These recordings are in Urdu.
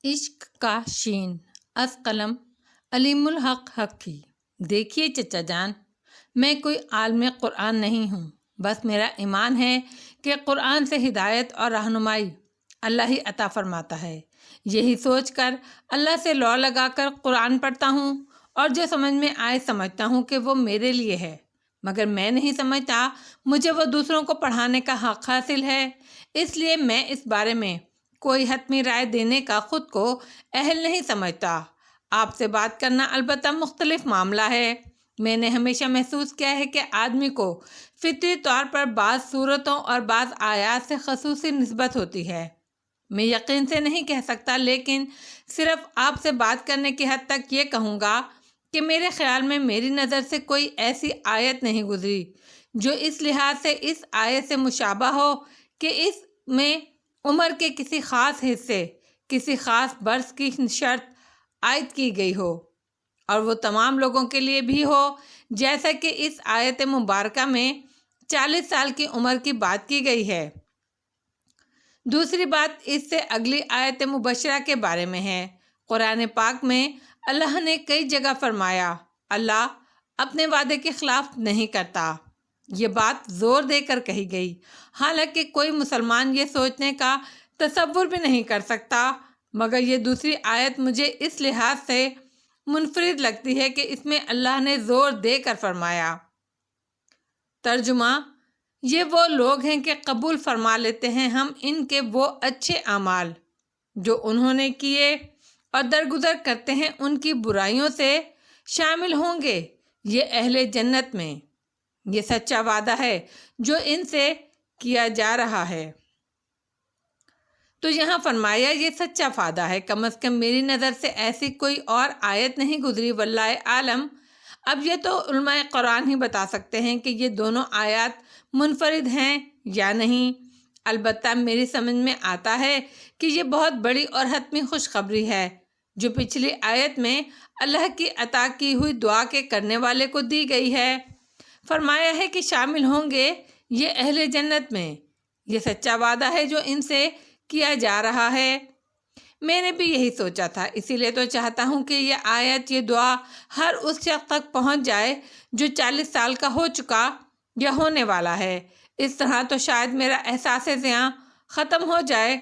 عشق کا شین از قلم علیم الحق حقی۔ دیکھیے چچا جان، میں کوئی عالم قرآن نہیں ہوں، بس میرا ایمان ہے کہ قرآن سے ہدایت اور رہنمائی اللہ ہی عطا فرماتا ہے۔ یہی سوچ کر اللہ سے لو لگا کر قرآن پڑھتا ہوں اور جو سمجھ میں آئے سمجھتا ہوں کہ وہ میرے لیے ہے، مگر میں نہیں سمجھتا مجھے وہ دوسروں کو پڑھانے کا حق حاصل ہے، اس لیے میں اس بارے میں کوئی حتمی رائے دینے کا خود کو اہل نہیں سمجھتا۔ آپ سے بات کرنا البتہ مختلف معاملہ ہے۔ میں نے ہمیشہ محسوس کیا ہے کہ آدمی کو فطری طور پر بعض صورتوں اور بعض آیات سے خصوصی نسبت ہوتی ہے۔ میں یقین سے نہیں کہہ سکتا، لیکن صرف آپ سے بات کرنے کی حد تک یہ کہوں گا کہ میرے خیال میں میری نظر سے کوئی ایسی آیت نہیں گزری جو اس لحاظ سے اس آیت سے مشابہ ہو کہ اس میں عمر کے کسی خاص حصے، کسی خاص برس کی شرط عائد کی گئی ہو، اور وہ تمام لوگوں کے لیے بھی ہو، جیسا کہ اس آیت مبارکہ میں 40 سال کی عمر کی بات کی گئی ہے۔ دوسری بات اس سے اگلی آیت مبشرہ کے بارے میں ہے۔ قرآن پاک میں اللہ نے کئی جگہ فرمایا، اللہ اپنے وعدے کے خلاف نہیں کرتا۔ یہ بات زور دے کر کہی گئی، حالانکہ کوئی مسلمان یہ سوچنے کا تصور بھی نہیں کر سکتا، مگر یہ دوسری آیت مجھے اس لحاظ سے منفرد لگتی ہے کہ اس میں اللہ نے زور دے کر فرمایا۔ ترجمہ: یہ وہ لوگ ہیں کہ قبول فرما لیتے ہیں ہم ان کے وہ اچھے اعمال جو انہوں نے کیے، اور درگزر کرتے ہیں ان کی برائیوں سے، شامل ہوں گے یہ اہل جنت میں۔ یہ سچا وعدہ ہے جو ان سے کیا جا رہا ہے۔ تو یہاں فرمایا یہ سچا وعدہ ہے، کم از کم میری نظر سے ایسی کوئی اور آیت نہیں گزری، واللہ عالم۔ اب یہ تو علماء قرآن ہی بتا سکتے ہیں کہ یہ دونوں آیات منفرد ہیں یا نہیں۔ البتہ میری سمجھ میں آتا ہے کہ یہ بہت بڑی اور حتمی خوشخبری ہے جو پچھلی آیت میں اللہ کی عطا کی ہوئی دعا کے کرنے والے کو دی گئی ہے۔ فرمایا ہے کہ شامل ہوں گے یہ اہل جنت میں۔ یہ سچا وعدہ ہے جو ان سے کیا جا رہا ہے۔ میں نے بھی یہی سوچا تھا، اسی لیے تو چاہتا ہوں کہ یہ آیت، یہ دعا ہر اس شخص تک پہنچ جائے جو 40 سال کا ہو چکا یا ہونے والا ہے۔ اس طرح تو شاید میرا احساس زیاں ختم ہو جائے۔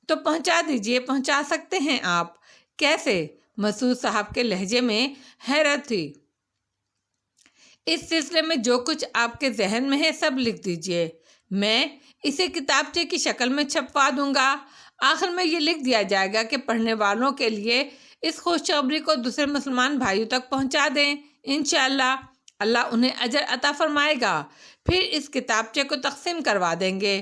تو پہنچا دیجئے، پہنچا سکتے ہیں آپ؟ کیسے؟ مسعود صاحب کے لہجے میں حیرت تھی۔ اس سلسلے میں جو کچھ آپ کے ذہن میں ہے سب لکھ دیجئے، میں اسے کتابچے کی شکل میں چھپوا دوں گا۔ آخر میں یہ لکھ دیا جائے گا کہ پڑھنے والوں کے لیے اس خوشخبری کو دوسرے مسلمان بھائیوں تک پہنچا دیں۔ انشاءاللہ اللہ انہیں اجر عطا فرمائے گا، پھر اس کتابچے کو تقسیم کروا دیں گے۔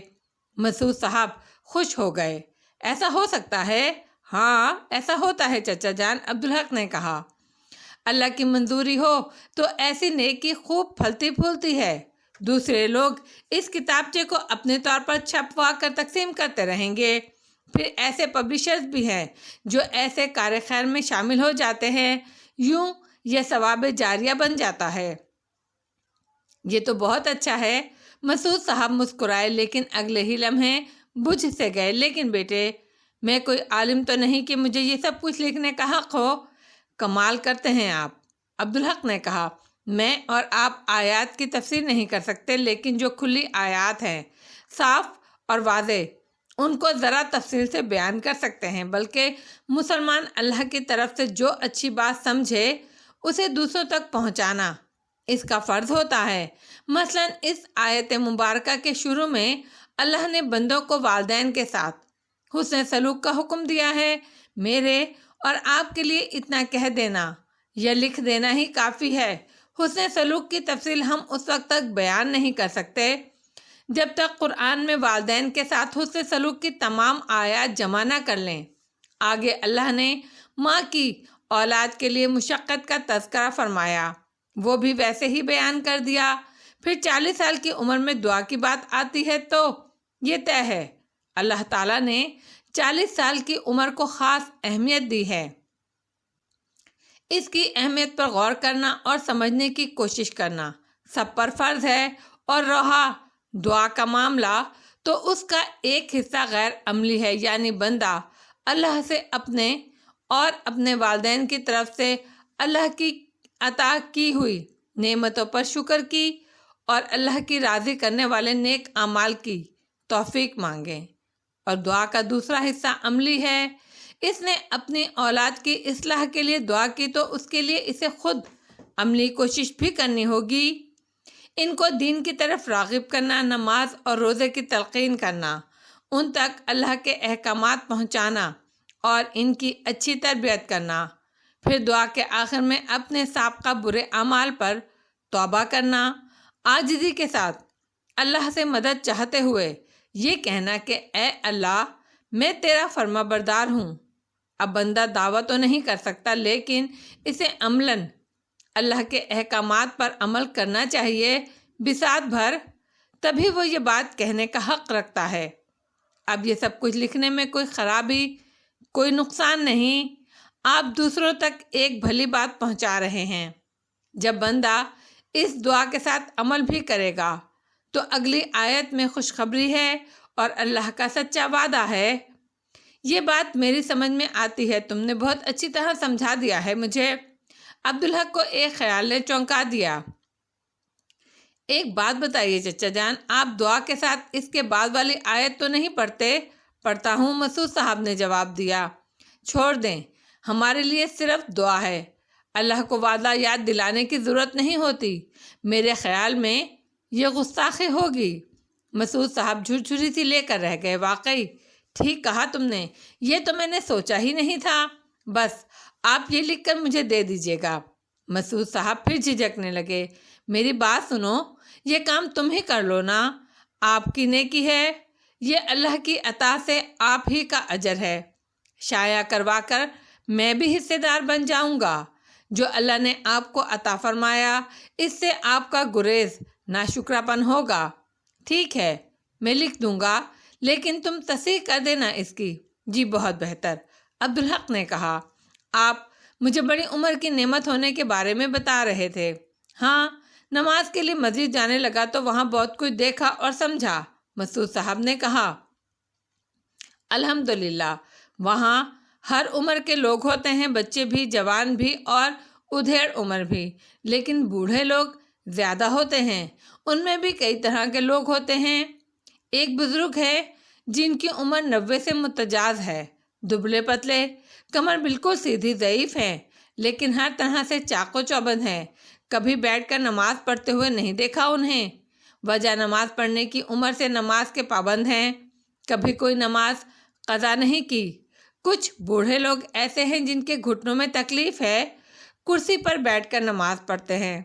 مسعود صاحب خوش ہو گئے۔ ایسا ہو سکتا ہے؟ ہاں ایسا ہوتا ہے چچا جان، عبدالحق نے کہا۔ اللہ کی منظوری ہو تو ایسی نیکی خوب پھلتی پھولتی ہے۔ دوسرے لوگ اس کتابچے کو اپنے طور پر چھپوا کر تقسیم کرتے رہیں گے، پھر ایسے پبلشرز بھی ہیں جو ایسے کار خیر میں شامل ہو جاتے ہیں، یوں یہ ثواب جاریہ بن جاتا ہے۔ یہ تو بہت اچھا ہے۔ مسعود صاحب مسکرائے، لیکن اگلے ہی لمحے بجھ سے گئے۔ لیکن بیٹے، میں کوئی عالم تو نہیں کہ مجھے یہ سب کچھ لکھنے کا حق ہو۔ کمال کرتے ہیں آپ، عبدالحق نے کہا۔ میں اور آپ آیات کی تفسیر نہیں کر سکتے، لیکن جو کھلی آیات ہیں، صاف اور واضح، ان کو ذرا تفصیل سے بیان کر سکتے ہیں۔ بلکہ مسلمان اللہ کی طرف سے جو اچھی بات سمجھے اسے دوسروں تک پہنچانا اس کا فرض ہوتا ہے۔ مثلاً اس آیت مبارکہ کے شروع میں اللہ نے بندوں کو والدین کے ساتھ حسن سلوک کا حکم دیا ہے۔ میرے اور آپ کے لیے اتنا کہہ دینا یا لکھ دینا ہی کافی ہے۔ حسن سلوک کی تفصیل ہم اس وقت تک بیان نہیں کر سکتے جب تک قرآن میں والدین کے ساتھ حسن سلوک کی تمام آیات جمع نہ کر لیں۔ آگے اللہ نے ماں کی اولاد کے لیے مشقت کا تذکرہ فرمایا، وہ بھی ویسے ہی بیان کر دیا۔ پھر 40 سال کی عمر میں دعا کی بات آتی ہے تو یہ طے ہے، اللہ تعالیٰ نے 40 سال کی عمر کو خاص اہمیت دی ہے۔ اس کی اہمیت پر غور کرنا اور سمجھنے کی کوشش کرنا سب پر فرض ہے، اور رہا دعا کا معاملہ تو اس کا ایک حصہ غیر عملی ہے، یعنی بندہ اللہ سے اپنے اور اپنے والدین کی طرف سے اللہ کی عطا کی ہوئی نعمتوں پر شکر کی اور اللہ کی راضی کرنے والے نیک اعمال کی توفیق مانگیں۔ اور دعا کا دوسرا حصہ عملی ہے۔ اس نے اپنی اولاد کی اصلاح کے لیے دعا کی تو اس کے لیے اسے خود عملی کوشش بھی کرنی ہوگی۔ ان کو دین کی طرف راغب کرنا، نماز اور روزے کی تلقین کرنا، ان تک اللہ کے احکامات پہنچانا اور ان کی اچھی تربیت کرنا، پھر دعا کے آخر میں اپنے سابقہ برے اعمال پر توبہ کرنا، عاجزی کے ساتھ اللہ سے مدد چاہتے ہوئے یہ کہنا کہ اے اللہ، میں تیرا فرما بردار ہوں۔ اب بندہ دعویٰ تو نہیں کر سکتا، لیکن اسے عملاً اللہ کے احکامات پر عمل کرنا چاہیے بساط بھر، تبھی وہ یہ بات کہنے کا حق رکھتا ہے۔ اب یہ سب کچھ لکھنے میں کوئی خرابی، کوئی نقصان نہیں، آپ دوسروں تک ایک بھلی بات پہنچا رہے ہیں۔ جب بندہ اس دعا کے ساتھ عمل بھی کرے گا تو اگلی آیت میں خوشخبری ہے اور اللہ کا سچا وعدہ ہے۔ یہ بات میری سمجھ میں آتی ہے، تم نے بہت اچھی طرح سمجھا دیا ہے مجھے۔ عبدالحق کو ایک خیال نے چونکا دیا۔ ایک بات بتائیے چچا جان، آپ دعا کے ساتھ اس کے بعد والی آیت تو نہیں پڑھتے؟ پڑھتا ہوں، مسعود صاحب نے جواب دیا۔ چھوڑ دیں، ہمارے لیے صرف دعا ہے، اللہ کو وعدہ یاد دلانے کی ضرورت نہیں ہوتی۔ میرے خیال میں یہ گستاخی ہوگی۔ مسعود صاحب جھرجھری سی لے کر رہ گئے۔ واقعی ٹھیک کہا تم نے، یہ تو میں نے سوچا ہی نہیں تھا۔ بس آپ یہ لکھ کر مجھے دے دیجیے گا۔ مسعود صاحب پھر جھجکنے لگے۔ میری بات سنو، یہ کام تم ہی کر لو نا، آپ کی نیکی ہے، یہ اللہ کی عطا سے آپ ہی کا اجر ہے۔ شائع کروا کر میں بھی حصے دار بن جاؤں گا۔ جو اللہ نے آپ کو عطا فرمایا، اس سے آپ کا گریز ناشکرا پن ہوگا۔ ٹھیک ہے، میں لکھ دوں گا، لیکن تم تصحیح کر دینا اس کی۔ جی بہت بہتر، عبدالحق نے کہا۔ آپ مجھے بڑی عمر کی نعمت ہونے کے بارے میں بتا رہے تھے۔ ہاں، نماز کے لیے مسجد جانے لگا تو وہاں بہت کچھ دیکھا اور سمجھا، مسعود صاحب نے کہا۔ الحمدللہ، وہاں ہر عمر کے لوگ ہوتے ہیں، بچے بھی، جوان بھی اور ادھیڑ عمر بھی، لیکن بوڑھے لوگ زیادہ ہوتے ہیں۔ ان میں بھی کئی طرح کے لوگ ہوتے ہیں۔ ایک بزرگ ہے جن کی عمر 90 سے متجاوز ہے، دبلے پتلے، کمر بالکل سیدھی، ضعیف ہیں، لیکن ہر طرح سے چاق و چوبند ہیں۔ کبھی بیٹھ کر نماز پڑھتے ہوئے نہیں دیکھا انہیں۔ وجہ نماز پڑھنے کی عمر سے نماز کے پابند ہیں، کبھی کوئی نماز قضا نہیں کی۔ کچھ بوڑھے لوگ ایسے ہیں جن کے گھٹنوں میں تکلیف ہے، کرسی پر بیٹھ کر نماز پڑھتے ہیں۔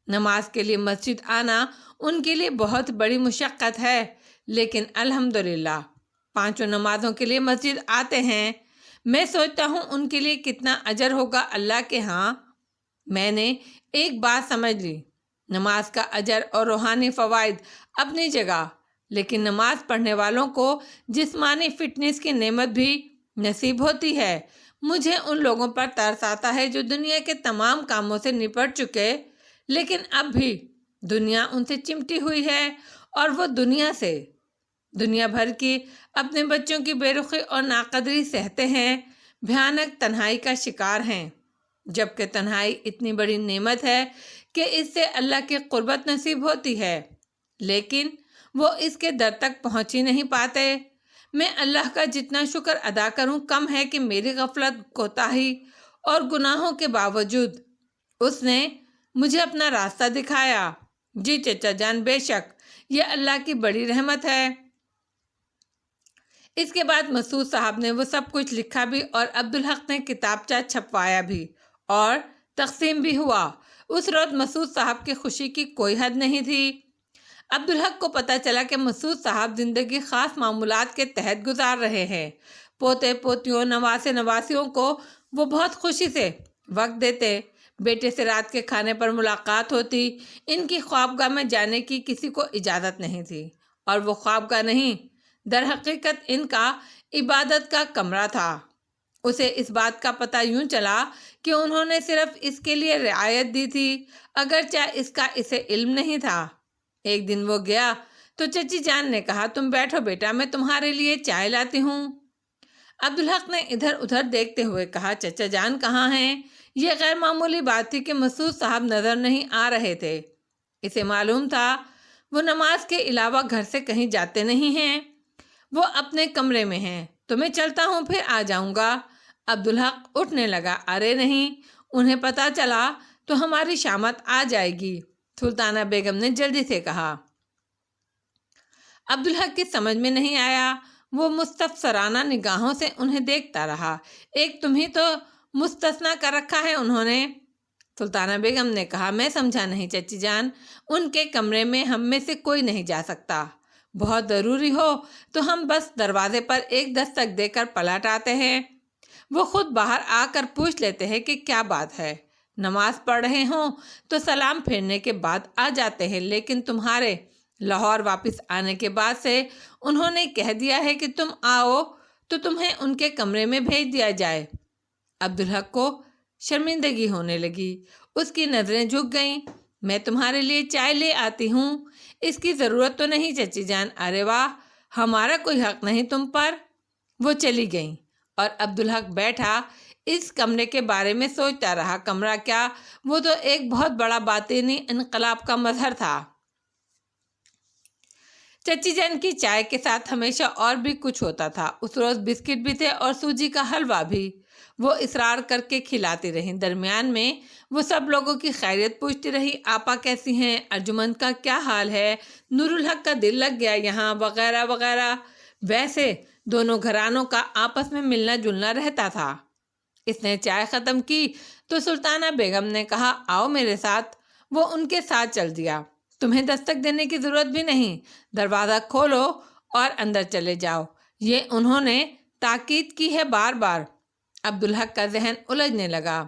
نماز کے لیے مسجد آنا ان کے لیے بہت بڑی مشقت ہے، لیکن الحمدللہ 5 نمازوں کے لیے مسجد آتے ہیں۔ میں سوچتا ہوں ان کے لیے کتنا اجر ہوگا اللہ کے ہاں۔ میں نے ایک بات سمجھ لی، نماز کا اجر اور روحانی فوائد اپنی جگہ، لیکن نماز پڑھنے والوں کو جسمانی فٹنس کی نعمت بھی نصیب ہوتی ہے۔ مجھے ان لوگوں پر ترس آتا ہے جو دنیا کے تمام کاموں سے نپٹ چکے، لیکن اب بھی دنیا ان سے چمٹی ہوئی ہے اور وہ دنیا بھر کی اپنے بچوں کی بے رخی اور ناقدری سہتے ہیں، بھیانک تنہائی کا شکار ہیں، جبکہ تنہائی اتنی بڑی نعمت ہے کہ اس سے اللہ کی قربت نصیب ہوتی ہے، لیکن وہ اس کے در تک پہنچ ہی نہیں پاتے۔ میں اللہ کا جتنا شکر ادا کروں کم ہے کہ میری غفلت، کوتاہی اور گناہوں کے باوجود اس نے مجھے اپنا راستہ دکھایا۔ جی چچا جان، بے شک یہ اللہ کی بڑی رحمت ہے۔ اس کے بعد مسعود صاحب نے وہ سب کچھ لکھا بھی اور عبدالحق نے کتابچہ چھپوایا بھی اور تقسیم بھی ہوا۔ اس روز مسعود صاحب کی خوشی کی کوئی حد نہیں تھی۔ عبدالحق کو پتہ چلا کہ مسعود صاحب زندگی خاص معمولات کے تحت گزار رہے ہیں۔ پوتے پوتیوں، نواسے نواسیوں کو وہ بہت خوشی سے وقت دیتے۔ بیٹے سے رات کے کھانے پر ملاقات ہوتی۔ ان کی خوابگاہ میں جانے کی کسی کو اجازت نہیں تھی، اور وہ خوابگاہ نہیں، در حقیقت ان کا عبادت کا کمرہ تھا۔ اسے اس بات کا پتہ یوں چلا کہ انہوں نے صرف اس کے لیے رعایت دی تھی، اگرچہ اس کا اسے علم نہیں تھا۔ ایک دن وہ گیا تو چچی جان نے کہا، تم بیٹھو بیٹا، میں تمہارے لیے چائے لاتی ہوں۔ عبدالحق نے ادھر ادھر دیکھتے ہوئے کہا، چچا جان کہاں ہیں؟ یہ غیر معمولی بات تھی کہ مسعود صاحب نظر نہیں آ رہے تھے۔ اسے معلوم تھا وہ نماز کے علاوہ گھر سے کہیں جاتے نہیں ہیں، وہ اپنے کمرے میں ہیں۔ تو میں چلتا ہوں، پھر آ جاؤں گا۔ عبدالحق اٹھنے لگا۔ ارے نہیں، انہیں پتہ چلا تو ہماری شامت آ جائے گی، سلطانہ بیگم نے جلدی سے کہا۔ عبدالحق کی سمجھ میں نہیں آیا، وہ مستفسرانہ نگاہوں سے انہیں دیکھتا رہا۔ ایک تمہیں تو مستثنیٰ کر رکھا ہے انہوں نے، سلطانہ بیگم نے کہا۔ میں سمجھا نہیں چچی جان، ان کے کمرے میں ہم میں سے کوئی نہیں جا سکتا، بہت ضروری ہو تو ہم بس دروازے پر ایک دستک دے کر پلٹ آتے ہیں، وہ خود باہر آ کر پوچھ لیتے ہیں کہ کیا بات ہے، نماز پڑھ رہے ہوں تو سلام پھیرنے کے بعد آ جاتے ہیں، لیکن تمہارے لاہور واپس آنے کے بعد سے انہوں نے کہہ دیا ہے کہ تم آؤ تو تمہیں ان کے کمرے میں بھیج دیا جائے۔ عبدالحق کو شرمندگی ہونے لگی، اس کی نظریں جھک گئیں۔ میں تمہارے لیے چائے لے آتی ہوں، اس کی ضرورت تو نہیں چچی جان۔ ارے واہ، ہمارا کوئی حق نہیں تم پر۔ وہ چلی گئیں اور عبدالحق بیٹھا اس کمرے کے بارے میں سوچتا رہا۔ کمرہ کیا، وہ تو ایک بہت بڑا باطنی انقلاب کا مظہر تھا۔ چچی جان کی چائے کے ساتھ ہمیشہ اور بھی کچھ ہوتا تھا۔ اس روز بسکٹ بھی تھے اور سوجی کا حلوہ بھی، وہ اصرار کر کے کھلاتی رہیں۔ درمیان میں وہ سب لوگوں کی خیریت پوچھتی رہی، آپا کیسی ہیں، ارجمند کا کیا حال ہے، نور الحق کا دل لگ گیا یہاں، وغیرہ وغیرہ۔ ویسے دونوں گھرانوں کا آپس میں ملنا جلنا رہتا تھا۔ اس نے چائے ختم کی تو سلطانہ بیگم نے کہا، آؤ میرے ساتھ۔ وہ ان کے ساتھ چل دیا۔ تمہیں دستک دینے کی ضرورت بھی نہیں، دروازہ کھولو اور اندر چلے جاؤ، یہ انہوں نے تاکید کی ہے بار بار۔ عبدالحق کا ذہن الجھنے لگا۔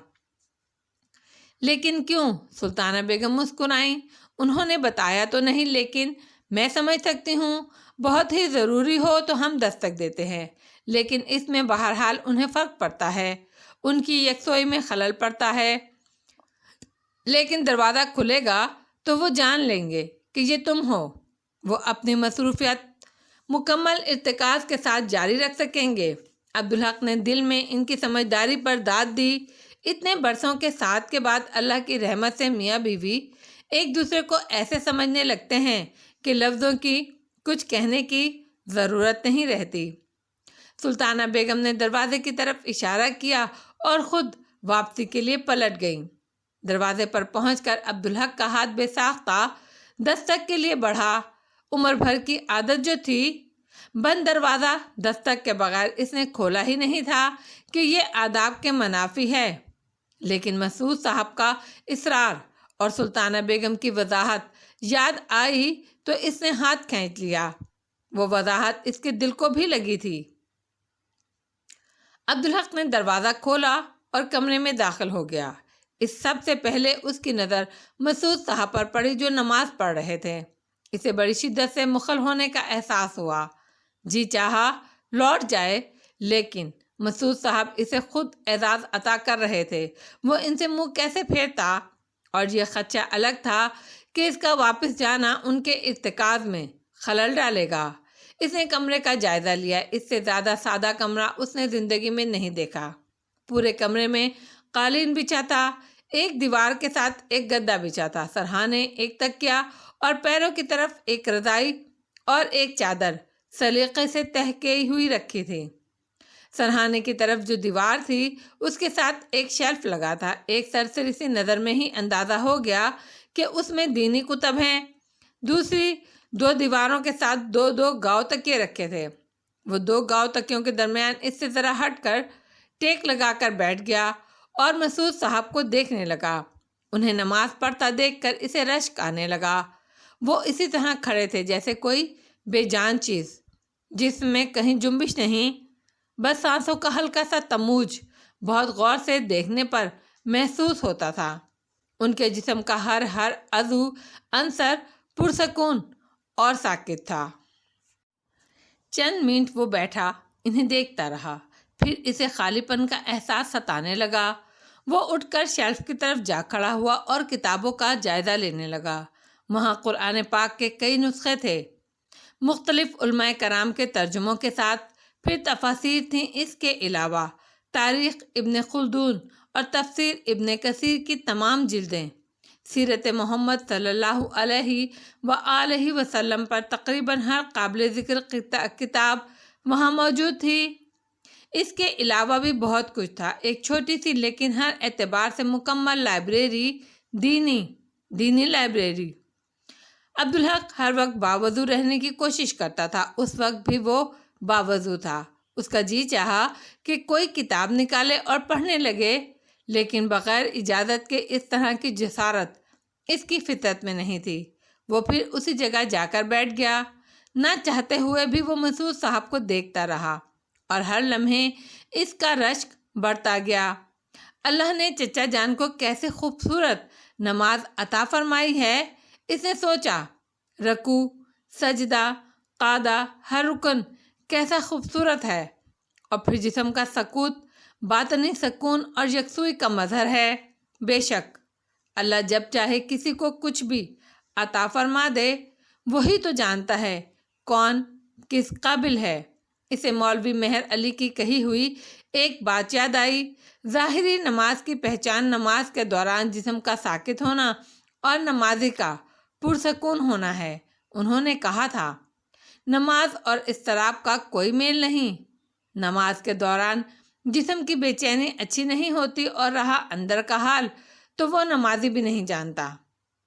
لیکن کیوں؟ سلطانہ بیگم مسکرائیں۔ انہوں نے بتایا تو نہیں، لیکن میں سمجھ سکتی ہوں، بہت ہی ضروری ہو تو ہم دستک دیتے ہیں، لیکن اس میں بہرحال انہیں فرق پڑتا ہے، ان کی یکسوئی میں خلل پڑتا ہے۔ لیکن دروازہ کھلے گا تو وہ جان لیں گے کہ یہ تم ہو، وہ اپنی مصروفیات مکمل ارتکاز کے ساتھ جاری رکھ سکیں گے۔ عبدالحق نے دل میں ان کی سمجھداری پر داد دی۔ اتنے برسوں کے ساتھ کے بعد اللہ کی رحمت سے میاں بیوی ایک دوسرے کو ایسے سمجھنے لگتے ہیں کہ لفظوں کی کچھ کہنے کی ضرورت نہیں رہتی۔ سلطانہ بیگم نے دروازے کی طرف اشارہ کیا اور خود واپسی کے لیے پلٹ گئیں۔ دروازے پر پہنچ کر عبدالحق کا ہاتھ بے ساختہ دستک کے لیے بڑھا۔ عمر بھر کی عادت جو تھی، بند دروازہ دستک کے بغیر اس نے کھولا ہی نہیں تھا کہ یہ آداب کے منافی ہے، لیکن مسعود صاحب کا اصرار اور سلطانہ بیگم کی وضاحت یاد آئی تو اس نے ہاتھ کھینچ لیا۔ وہ وضاحت اس کے دل کو بھی لگی تھی۔ عبدالحق نے دروازہ کھولا اور کمرے میں داخل ہو گیا۔ اس سب سے پہلے اس کی نظر مسعود صاحب پر پڑی جو نماز پڑھ رہے تھے۔ اسے بڑی شدت سے مخل ہونے کا احساس ہوا، جی چاہا لوٹ جائے، لیکن مسعود صاحب اسے خود اعزاز عطا کر رہے تھے، وہ ان سے منہ کیسے پھیرتا؟ اور یہ خدشہ الگ تھا کہ اس کا واپس جانا ان کے ارتکاز میں خلل ڈالے گا۔ اس نے کمرے کا جائزہ لیا۔ اس سے زیادہ سادہ کمرہ اس نے زندگی میں نہیں دیکھا۔ پورے کمرے میں قالین بچھا تھا، ایک دیوار کے ساتھ ایک گدا بچھا تھا، سرہانے، ایک تکیہ اور پیروں کی طرف ایک رضائی اور ایک چادر سلیقے سے تہہ کی ہوئی رکھی تھی۔ سرہانے کی طرف جو دیوار تھی اس کے ساتھ ایک شیلف لگا تھا۔ ایک سرسری سی نظر میں ہی اندازہ ہو گیا کہ اس میں دینی کتب ہیں۔ دوسری دو دیواروں کے ساتھ دو دو گاؤ تکیے رکھے تھے۔ وہ دو گاؤ تکیوں کے درمیان اس سے ذرا ہٹ کر ٹیک لگا کر بیٹھ گیا اور مسعود صاحب کو دیکھنے لگا۔ انہیں نماز پڑھتا دیکھ کر اسے رشک آنے لگا۔ وہ اسی طرح کھڑے تھے جیسے کوئی بے جان چیز، جس میں کہیں جنبش نہیں، بس سانسوں کا ہلکا سا تموج بہت غور سے دیکھنے پر محسوس ہوتا تھا۔ ان کے جسم کا ہر عضو عنصر پرسکون اور ساکت تھا۔ چند منٹ وہ بیٹھا انہیں دیکھتا رہا، پھر اسے خالی پن کا احساس ستانے لگا۔ وہ اٹھ کر شیلف کی طرف جا کھڑا ہوا اور کتابوں کا جائزہ لینے لگا۔ وہاں قرآن پاک کے کئی نسخے تھے، مختلف علماء کرام کے ترجموں کے ساتھ۔ پھر تفاسیر تھیں۔ اس کے علاوہ تاریخ ابن خلدون اور تفسیر ابن کثیر کی تمام جلدیں، سیرت محمد صلی اللہ علیہ وآلہ وسلم پر تقریباً ہر قابل ذکر کتاب وہاں موجود تھی۔ اس کے علاوہ بھی بہت کچھ تھا، ایک چھوٹی سی لیکن ہر اعتبار سے مکمل لائبریری، دینی لائبریری۔ عبدالحق ہر وقت باوضو رہنے کی کوشش کرتا تھا، اس وقت بھی وہ باوضو تھا۔ اس کا جی چاہا کہ کوئی کتاب نکالے اور پڑھنے لگے، لیکن بغیر اجازت کے اس طرح کی جسارت اس کی فطرت میں نہیں تھی۔ وہ پھر اسی جگہ جا کر بیٹھ گیا۔ نہ چاہتے ہوئے بھی وہ مسعود صاحب کو دیکھتا رہا اور ہر لمحے اس کا رشک بڑھتا گیا۔ اللہ نے چچا جان کو کیسے خوبصورت نماز عطا فرمائی ہے، اس نے سوچا۔ رکوع، سجدہ، قعدہ، ہر رکن کیسا خوبصورت ہے، اور پھر جسم کا سکوت باطنی سکون اور یکسوئی کا مظہر ہے۔ بے شک اللہ جب چاہے کسی کو کچھ بھی عطا فرما دے، وہی تو جانتا ہے کون کس قابل ہے۔ اسے مولوی مہر علی کی کہی ہوئی ایک بات یاد آئی۔ ظاہری نماز کی پہچان نماز کے دوران جسم کا ساکت ہونا اور نمازی کا پرسکون ہونا ہے۔ انہوں نے کہا تھا، نماز اور اضطراب کا کوئی میل نہیں۔ نماز کے دوران جسم کی بے چینی اچھی نہیں ہوتی اور رہا اندر کا حال تو وہ نمازی بھی نہیں جانتا،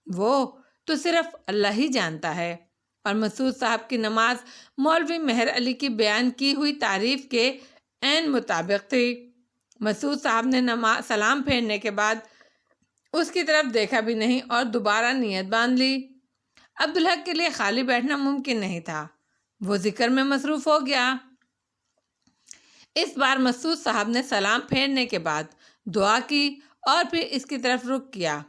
وہ تو صرف اللہ ہی جانتا ہے۔ اور مسعود صاحب کی نماز مولوی مہر علی کی بیان کی ہوئی تعریف کے عین مطابق تھی۔ مسعود صاحب نے سلام پھیرنے کے بعد اس کی طرف دیکھا بھی نہیں اور دوبارہ نیت باندھ لی۔ عبدالحق کے لیے خالی بیٹھنا ممکن نہیں تھا، وہ ذکر میں مصروف ہو گیا۔ اس بار مسعود صاحب نے سلام پھیرنے کے بعد دعا کی اور پھر اس کی طرف رخ کیا۔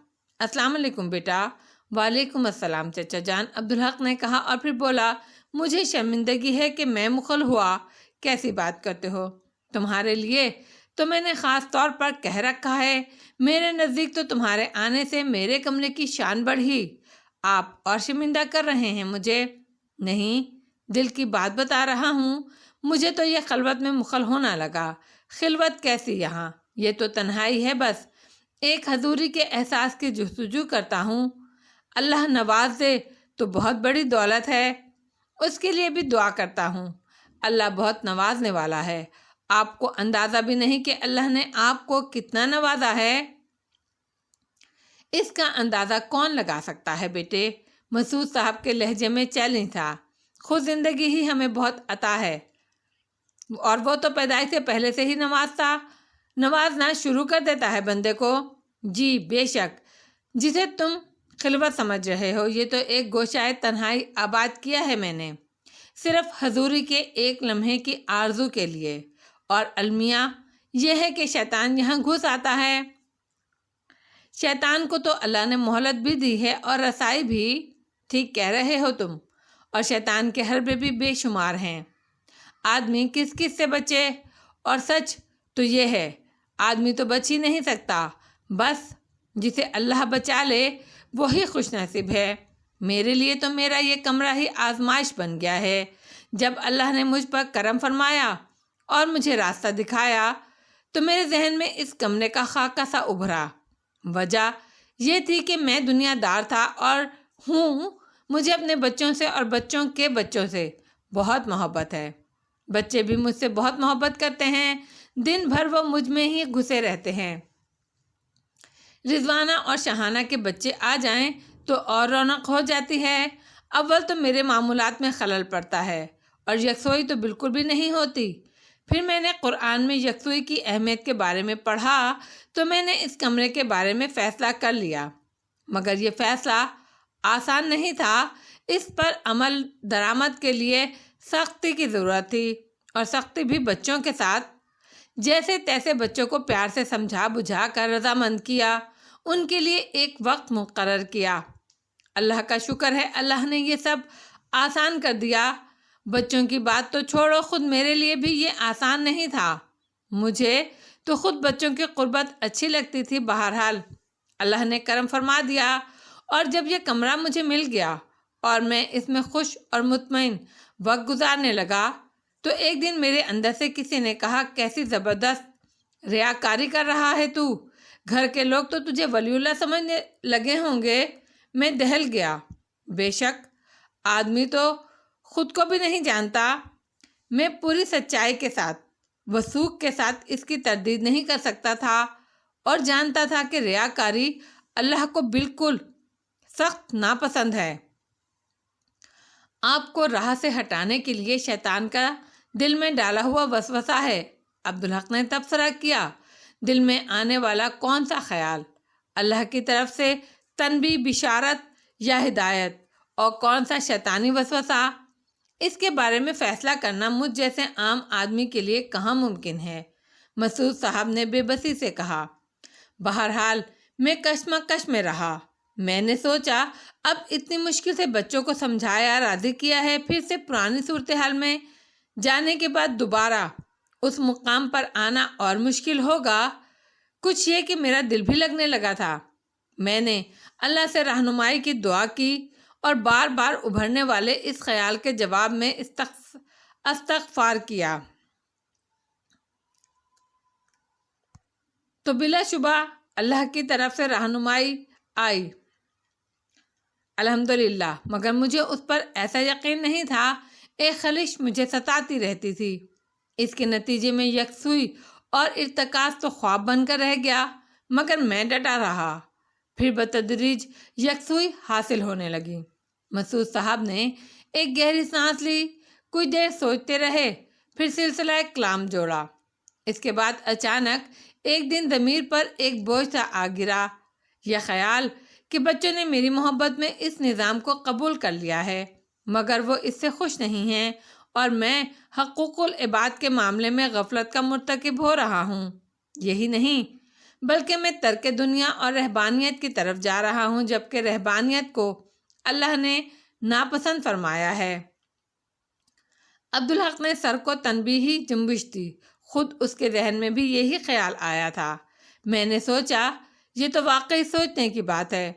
السلام علیکم بیٹا۔ وعلیکم السلام چچا جان، عبدالحق نے کہا اور پھر بولا، مجھے شرمندگی ہے کہ میں مخل ہوا۔ کیسی بات کرتے ہو؟ تمہارے لیے تو میں نے خاص طور پر کہہ رکھا ہے، میرے نزدیک تو تمہارے آنے سے میرے کمرے کی شان بڑھی۔ آپ اور شرمندہ کر رہے ہیں مجھے؟ نہیں، دل کی بات بتا رہا ہوں۔ مجھے تو یہ خلوت میں مخل ہونا لگا۔ خلوت کیسی یہاں، یہ تو تنہائی ہے، بس ایک حضوری کے احساس کی جستجو کرتا ہوں۔ اللہ نواز دے تو بہت بڑی دولت ہے، اس کے لیے بھی دعا کرتا ہوں۔ اللہ بہت نوازنے والا ہے، آپ کو اندازہ بھی نہیں کہ اللہ نے آپ کو کتنا نوازا ہے۔ اس کا اندازہ کون لگا سکتا ہے بیٹے؟ مسعود صاحب کے لہجے میں چیلنج تھا۔ خود زندگی ہی ہمیں بہت عطا ہے، اور وہ تو پیدائش سے پہلے سے ہی نوازنا شروع کر دیتا ہے بندے کو۔ جی بے شک، جسے تم خلوت سمجھ رہے ہو، یہ تو ایک گوشائے تنہائی آباد کیا ہے میں نے، صرف حضوری کے ایک لمحے کی آرزو کے لیے، اور المیہ یہ ہے کہ شیطان یہاں گھس آتا ہے۔ شیطان کو تو اللہ نے مہلت بھی دی ہے اور رسائی بھی، ٹھیک کہہ رہے ہو تم، اور شیطان کے حربے بھی بے شمار ہیں۔ آدمی کس کس سے بچے؟ اور سچ تو یہ ہے، آدمی تو بچ ہی نہیں سکتا، بس جسے اللہ بچا لے وہی خوش نصیب ہے۔ میرے لیے تو میرا یہ کمرہ ہی آزمائش بن گیا ہے۔ جب اللہ نے مجھ پر کرم فرمایا اور مجھے راستہ دکھایا تو میرے ذہن میں اس کمرے کا خاکہ سا ابھرا۔ وجہ یہ تھی کہ میں دنیا دار تھا اور ہوں، مجھے اپنے بچوں سے اور بچوں کے بچوں سے بہت محبت ہے۔ بچے بھی مجھ سے بہت محبت کرتے ہیں، دن بھر وہ مجھ میں ہی گھسے رہتے ہیں۔ رضوانہ اور شہانہ کے بچے آ جائیں تو اور رونق ہو جاتی ہے۔ اول تو میرے معمولات میں خلل پڑتا ہے اور یکسوئی تو بالکل بھی نہیں ہوتی۔ پھر میں نے قرآن میں یکسوئی کی اہمیت کے بارے میں پڑھا تو میں نے اس کمرے کے بارے میں فیصلہ کر لیا، مگر یہ فیصلہ آسان نہیں تھا۔ اس پر عمل درآمد کے لیے سختی کی ضرورت تھی، اور سختی بھی بچوں کے ساتھ۔ جیسے تیسے بچوں کو پیار سے سمجھا بجھا کر رضامند کیا، ان کے لیے ایک وقت مقرر کیا۔ اللہ کا شکر ہے، اللہ نے یہ سب آسان کر دیا۔ بچوں کی بات تو چھوڑو، خود میرے لیے بھی یہ آسان نہیں تھا۔ مجھے تو خود بچوں کی قربت اچھی لگتی تھی۔ بہرحال اللہ نے کرم فرما دیا، اور جب یہ کمرہ مجھے مل گیا اور میں اس میں خوش اور مطمئن وقت گزارنے لگا تو ایک دن میرے اندر سے کسی نے کہا، کیسی زبردست ریاکاری کر رہا ہے تو، گھر کے لوگ تو تجھے ولی اللہ سمجھنے لگے ہوں گے۔ میں دہل گیا، بے شک آدمی تو خود کو بھی نہیں جانتا۔ میں پوری سچائی کے ساتھ، وثوق کے ساتھ اس کی تردید نہیں کر سکتا تھا اور جانتا تھا کہ ریاکاری اللہ کو بالکل سخت ناپسند ہے۔ آپ کو راہ سے ہٹانے کے لیے شیطان کا دل میں ڈالا ہوا وسوسہ ہے۔ عبدالحق نے تبصرہ کیا، دل میں آنے والا کون سا خیال اللہ کی طرف سے تنبیہ، بشارت یا ہدایت، اور کون سا شیطانی وسوسہ، اس کے بارے میں فیصلہ کرنا مجھ جیسے عام آدمی کے لیے کہاں ممکن ہے؟ مسعود صاحب نے بے بسی سے کہا۔ بہرحال میں کشمکش میں رہا۔ میں نے سوچا اب اتنی مشکل سے بچوں کو سمجھایا، راضی کیا ہے، پھر سے پرانی صورتحال میں جانے کے بعد دوبارہ اس مقام پر آنا اور مشکل ہوگا۔ کچھ یہ کہ میرا دل بھی لگنے لگا تھا۔ میں نے اللہ سے رہنمائی کی دعا کی اور بار بار ابھرنے والے اس خیال کے جواب میں استغفار کیا۔ تو بلا شبہ اللہ کی طرف سے رہنمائی آئی، الحمدللہ، مگر مجھے اس پر ایسا یقین نہیں تھا۔ ایک خلش مجھے ستاتی رہتی تھی۔ اس کے نتیجے میں یکسوئی اور ارتکاز تو خواب بن کر رہ گیا، مگر میں ڈٹا رہا۔ پھر بتدریج یکسوئی حاصل ہونے لگی۔ مسعود صاحب نے ایک گہری سانس لی، کچھ دیر سوچتے رہے، پھر سلسلہ کلام جوڑا۔ اس کے بعد اچانک ایک دن ضمیر پر ایک بوجھ سا آ گرا، یہ خیال کہ بچوں نے میری محبت میں اس نظام کو قبول کر لیا ہے، مگر وہ اس سے خوش نہیں ہیں، اور میں حقوق العباد کے معاملے میں غفلت کا مرتکب ہو رہا ہوں۔ یہی نہیں بلکہ میں ترک دنیا اور رہبانیت کی طرف جا رہا ہوں، جبکہ رہبانیت کو اللہ نے ناپسند فرمایا ہے۔ عبدالحق نے سر کو تنبیہی جنبش دی۔ خود اس کے ذہن میں بھی یہی خیال آیا تھا۔ میں نے سوچا یہ تو واقعی سوچنے کی بات ہے۔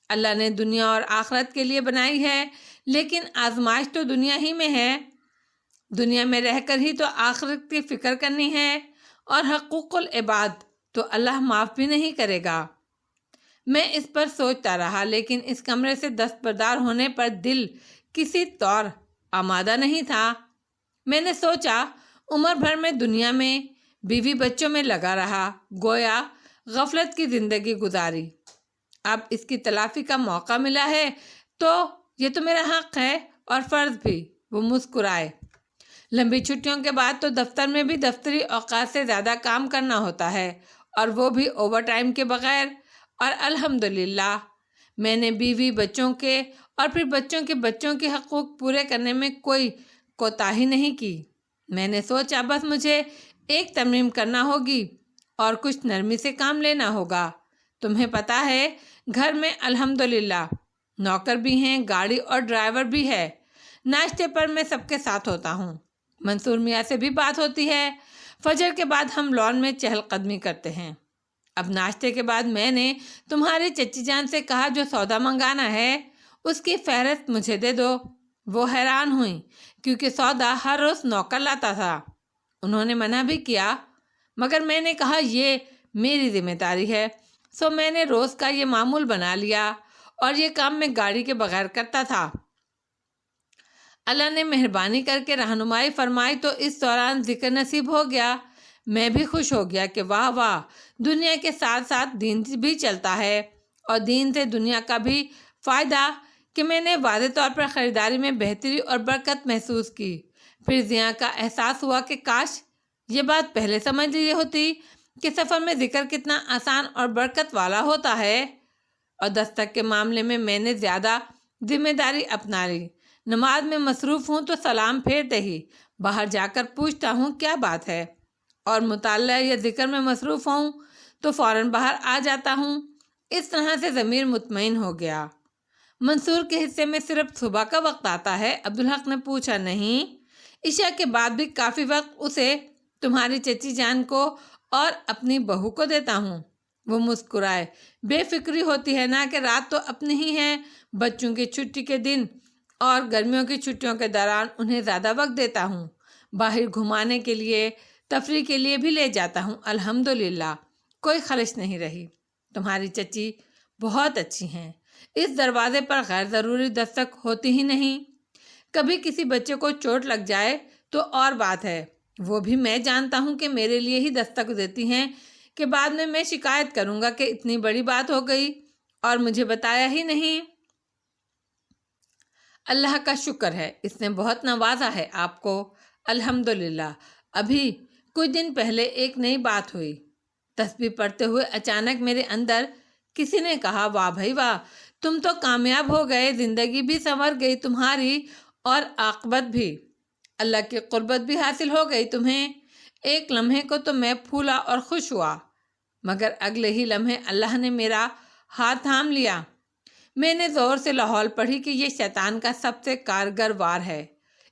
اللہ نے دنیا اور آخرت کے لیے بنائی ہے، لیکن آزمائش تو دنیا ہی میں ہے۔ دنیا میں رہ کر ہی تو آخرت کی فکر کرنی ہے، اور حقوق العباد تو اللہ معاف بھی نہیں کرے گا۔ میں اس پر سوچتا رہا، لیکن اس کمرے سے دستبردار ہونے پر دل کسی طور آمادہ نہیں تھا۔ میں نے سوچا عمر بھر میں دنیا میں بیوی بچوں میں لگا رہا، گویا غفلت کی زندگی گزاری۔ اب اس کی تلافی کا موقع ملا ہے تو یہ تو میرا حق ہے اور فرض بھی۔ وہ مسکرائے۔ لمبی چھٹیوں کے بعد تو دفتر میں بھی دفتری اوقات سے زیادہ کام کرنا ہوتا ہے، اور وہ بھی اوور ٹائم کے بغیر، اور الحمدللہ میں نے بیوی، بچوں کے اور پھر بچوں کے بچوں کے حقوق پورے کرنے میں کوئی کوتاہی نہیں کی۔ میں نے سوچا بس مجھے ایک ترمیم کرنا ہوگی اور کچھ نرمی سے کام لینا ہوگا۔ تمہیں پتہ ہے گھر میں الحمدللہ نوکر بھی ہیں، گاڑی اور ڈرائیور بھی ہے۔ ناشتے پر میں سب کے ساتھ ہوتا ہوں، منصور میاں سے بھی بات ہوتی ہے، فجر کے بعد ہم لان میں چہل قدمی کرتے ہیں۔ اب ناشتے کے بعد میں نے تمہاری چچی جان سے کہا جو سودا منگانا ہے اس کی فہرست مجھے دے دو۔ وہ حیران ہوئیں کیونکہ سودا ہر روز نوکر لاتا تھا۔ انہوں نے منع بھی کیا، مگر میں نے کہا یہ میری ذمہ داری ہے، سو میں نے روز کا یہ معمول بنا لیا، اور یہ کام میں گاڑی کے بغیر کرتا تھا۔ اللہ نے مہربانی کر کے رہنمائی فرمائی تو اس دوران ذکر نصیب ہو گیا۔ میں بھی خوش ہو گیا کہ واہ واہ، دنیا کے ساتھ ساتھ دین بھی چلتا ہے، اور دین سے دنیا کا بھی فائدہ، کہ میں نے واضح طور پر خریداری میں بہتری اور برکت محسوس کی۔ پھر ضیاء کا احساس ہوا کہ کاش یہ بات پہلے سمجھ لی ہوتی کہ سفر میں ذکر کتنا آسان اور برکت والا ہوتا ہے۔ اور دستک کے معاملے میں نے زیادہ ذمہ داری اپنا لی۔ نماز میں مصروف ہوں تو سلام پھیرتے ہی باہر جا کر پوچھتا ہوں کیا بات ہے، اور مطالعہ یا ذکر میں مصروف ہوں تو فوراً باہر آ جاتا ہوں۔ اس طرح سے ضمیر مطمئن ہو گیا۔ منصور کے حصے میں صرف صبح کا وقت آتا ہے؟ عبدالحق نے پوچھا۔ نہیں، عشاء کے بعد بھی کافی وقت اسے، تمہاری چچی جان کو اور اپنی بہو کو دیتا ہوں۔ وہ مسکرائے۔ بے فکری ہوتی ہے نا کہ رات تو اپنی ہی ہے، بچوں کی چھٹی کے دن اور گرمیوں کی چھٹیوں کے دوران انہیں زیادہ وقت دیتا ہوں، باہر گھمانے کے لیے، تفریح کے لیے بھی لے جاتا ہوں۔ الحمدللہ کوئی خلش نہیں رہی۔ تمہاری چچی بہت اچھی ہیں، اس دروازے پر غیر ضروری دستک ہوتی ہی نہیں۔ کبھی کسی بچے کو چوٹ لگ جائے تو اور بات ہے، وہ بھی میں جانتا ہوں کہ میرے لیے ہی دستک دیتی ہیں کہ بعد میں شکایت کروں گا کہ اتنی بڑی بات ہو گئی اور مجھے بتایا ہی نہیں۔ اللہ کا شکر ہے، اس نے بہت نوازا ہے آپ کو۔ الحمدللہ۔ ابھی کچھ دن پہلے ایک نئی بات ہوئی۔ تسبیح پڑھتے ہوئے اچانک میرے اندر کسی نے کہا، واہ بھائی واہ، تم تو کامیاب ہو گئے، زندگی بھی سنور گئی تمہاری اور عاقبت بھی، اللہ کی قربت بھی حاصل ہو گئی تمہیں۔ ایک لمحے کو تو میں پھولا اور خوش ہوا، مگر اگلے ہی لمحے اللہ نے میرا ہاتھ تھام لیا۔ میں نے زور سے لاحول پڑھی کہ یہ شیطان کا سب سے کارگر وار ہے۔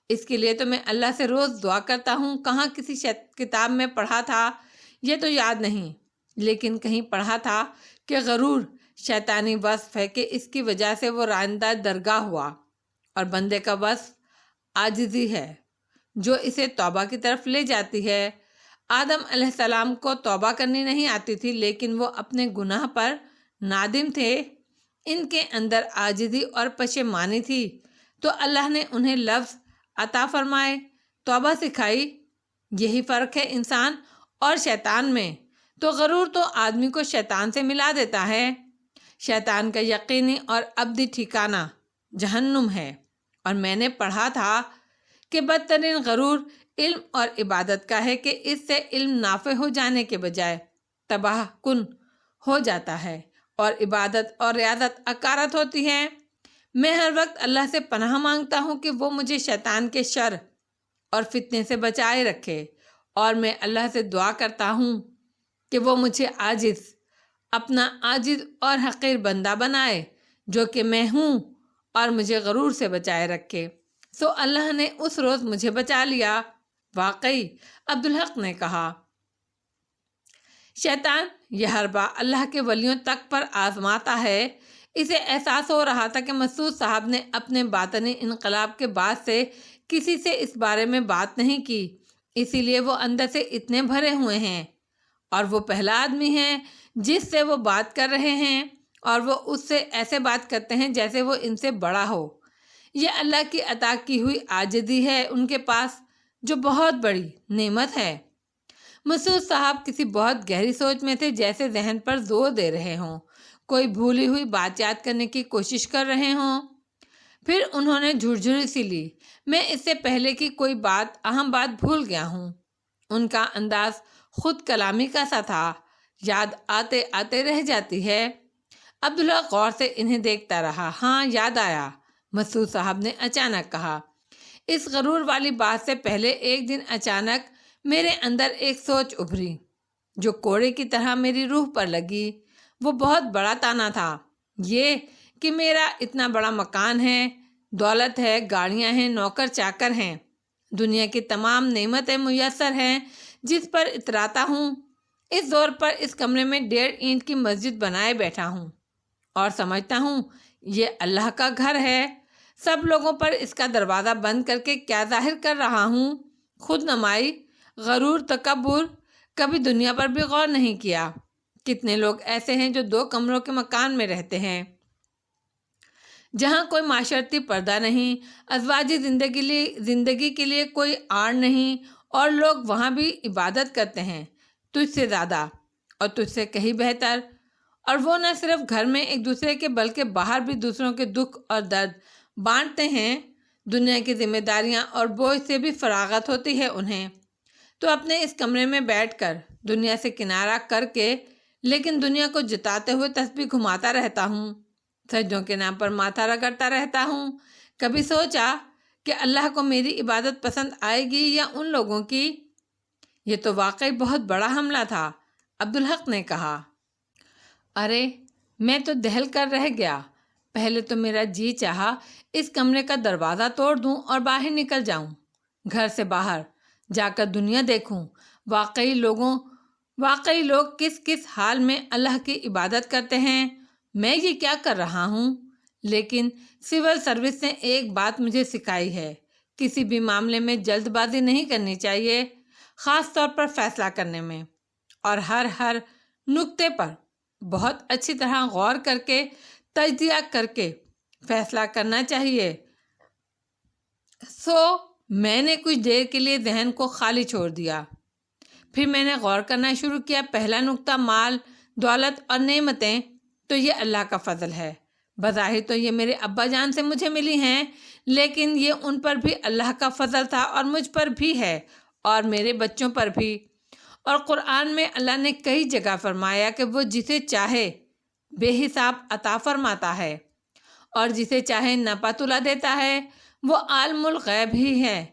اس کے لیے تو میں اللہ سے روز دعا کرتا ہوں۔ کہاں کسی کتاب میں پڑھا تھا، یہ تو یاد نہیں، لیکن کہیں پڑھا تھا کہ غرور شیطانی وصف ہے کہ اس کی وجہ سے وہ رائندہ درگاہ ہوا، اور بندے کا وصف عاجزی ہے جو اسے توبہ کی طرف لے جاتی ہے۔ آدم علیہ السلام کو توبہ کرنی نہیں آتی تھی، لیکن وہ اپنے گناہ پر نادم تھے۔ ان کے اندر عاجزی اور پشیمانی تھی، تو اللہ نے انہیں لفظ عطا فرمائے، توبہ سکھائی۔ یہی فرق ہے انسان اور شیطان میں۔ تو غرور تو آدمی کو شیطان سے ملا دیتا ہے۔ شیطان کا یقینی اور ابدی ٹھکانہ جہنم ہے، اور میں نے پڑھا تھا کہ بدترین غرور علم اور عبادت کا ہے کہ اس سے علم نافع ہو جانے کے بجائے تباہ کن ہو جاتا ہے، اور عبادت اور ریاضت اکارت ہوتی ہے۔ میں ہر وقت اللہ سے پناہ مانگتا ہوں کہ وہ مجھے شیطان کے شر اور فتنے سے بچائے رکھے، اور میں اللہ سے دعا کرتا ہوں کہ وہ مجھے عاجز، اپنا عاجز اور حقیر بندہ بنائے جو کہ میں ہوں، اور مجھے غرور سے بچائے رکھے۔ سو اللہ نے اس روز مجھے بچا لیا۔ واقعی عبدالحق نے کہا، شیطان یہ حربہ اللہ کے ولیوں تک پر آزماتا ہے۔ اسے احساس ہو رہا تھا کہ مسعود صاحب نے اپنے باطنی انقلاب کے بعد سے کسی سے اس بارے میں بات نہیں کی، اسی لیے وہ اندر سے اتنے بھرے ہوئے ہیں، اور وہ پہلا آدمی ہے جس سے وہ بات کر رہے ہیں، اور وہ اس سے ایسے بات کرتے ہیں جیسے وہ ان سے بڑا ہو۔ یہ اللہ کی عطا کی ہوئی عاجزی ہے ان کے پاس، جو بہت بڑی نعمت ہے۔ مسعود صاحب کسی بہت گہری سوچ میں تھے، جیسے ذہن پر زور دے رہے ہوں، کوئی بھولی ہوئی بات یاد کرنے کی کوشش کر رہے ہوں۔ پھر انہوں نے جھرجھری سی لی، میں اس سے پہلے کی کوئی بات، اہم بات بھول گیا ہوں۔ ان کا انداز خود کلامی کا سا تھا، یاد آتے آتے رہ جاتی ہے۔ عبداللہ غور سے انہیں دیکھتا رہا۔ ہاں یاد آیا، مسعود صاحب نے اچانک کہا۔ اس غرور والی بات سے پہلے ایک دن اچانک میرے اندر ایک سوچ ابھری جو کوڑے کی طرح میری روح پر لگی۔ وہ بہت بڑا طعنہ تھا، یہ کہ میرا اتنا بڑا مکان ہے، دولت ہے، گاڑیاں ہیں، نوکر چاکر ہیں، دنیا کی تمام نعمتیں میسر ہیں جس پر اتراتا ہوں۔ اس زور پر اس کمرے میں 1.5 اینٹ کی مسجد بنائے بیٹھا ہوں، اور سمجھتا ہوں یہ اللہ کا گھر ہے۔ سب لوگوں پر اس کا دروازہ بند کر کے کیا ظاہر کر رہا ہوں؟ خود نمائی، غرور، تکبر۔ کبھی دنیا پر بھی غور نہیں کیا۔ کتنے لوگ ایسے ہیں جو 2 کمروں کے مکان میں رہتے ہیں، جہاں کوئی معاشرتی پردہ نہیں، ازواجی زندگی کے لیے کوئی آڑ نہیں، اور لوگ وہاں بھی عبادت کرتے ہیں تجھ سے زیادہ اور تجھ سے کہیں بہتر۔ اور وہ نہ صرف گھر میں ایک دوسرے کے بلکہ باہر بھی دوسروں کے دکھ اور درد بانٹتے ہیں۔ دنیا کی ذمہ داریاں اور بوجھ سے بھی فراغت ہوتی ہے انہیں۔ تو اپنے اس کمرے میں بیٹھ کر دنیا سے کنارہ کر کے، لیکن دنیا کو جتاتے ہوئے تسبیح گھماتا رہتا ہوں، سجدوں کے نام پر ماتھا رگڑتا رہتا ہوں۔ کبھی سوچا کہ اللہ کو میری عبادت پسند آئے گی یا ان لوگوں کی؟ یہ تو واقعی بہت بڑا حملہ تھا، عبدالحق نے کہا۔ ارے میں تو دہل کر رہ گیا۔ پہلے تو میرا جی چاہا اس کمرے کا دروازہ توڑ دوں اور باہر نکل جاؤں، گھر سے باہر جا کر دنیا دیکھوں، واقعی لوگ کس کس حال میں اللہ کی عبادت کرتے ہیں، میں یہ کیا کر رہا ہوں۔ لیکن سول سروس نے ایک بات مجھے سکھائی ہے کسی بھی معاملے میں جلد بازی نہیں کرنی چاہیے، خاص طور پر فیصلہ کرنے میں، اور ہر نقطے پر بہت اچھی طرح غور کر کے تجزیہ کر کے فیصلہ کرنا چاہیے۔ میں نے کچھ دیر کے لیے ذہن کو خالی چھوڑ دیا، پھر میں نے غور کرنا شروع کیا۔ پہلا نقطہ، مال، دولت اور نعمتیں، تو یہ اللہ کا فضل ہے۔ بظاہر تو یہ میرے ابا جان سے مجھے ملی ہیں، لیکن یہ ان پر بھی اللہ کا فضل تھا اور مجھ پر بھی ہے اور میرے بچوں پر بھی۔ اور قرآن میں اللہ نے کئی جگہ فرمایا کہ وہ جسے چاہے بے حساب عطا فرماتا ہے اور جسے چاہے نپا تلا دیتا ہے۔ وہ عالم الغیب ہی ہے،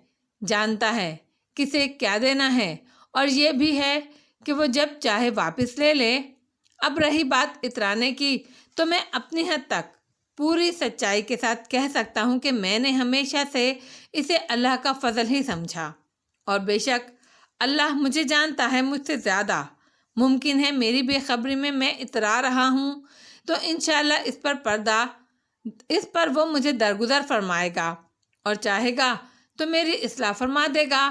جانتا ہے کسے کیا دینا ہے، اور یہ بھی ہے کہ وہ جب چاہے واپس لے لے۔ اب رہی بات اترانے کی، تو میں اپنی حد تک پوری سچائی کے ساتھ کہہ سکتا ہوں کہ میں نے ہمیشہ سے اسے اللہ کا فضل ہی سمجھا، اور بے شک اللہ مجھے جانتا ہے مجھ سے زیادہ۔ ممکن ہے میری بے خبری میں اترا رہا ہوں، تو انشاءاللہ اس پر وہ مجھے درگزر فرمائے گا، اور چاہے گا تو میری اصلاح فرما دے گا۔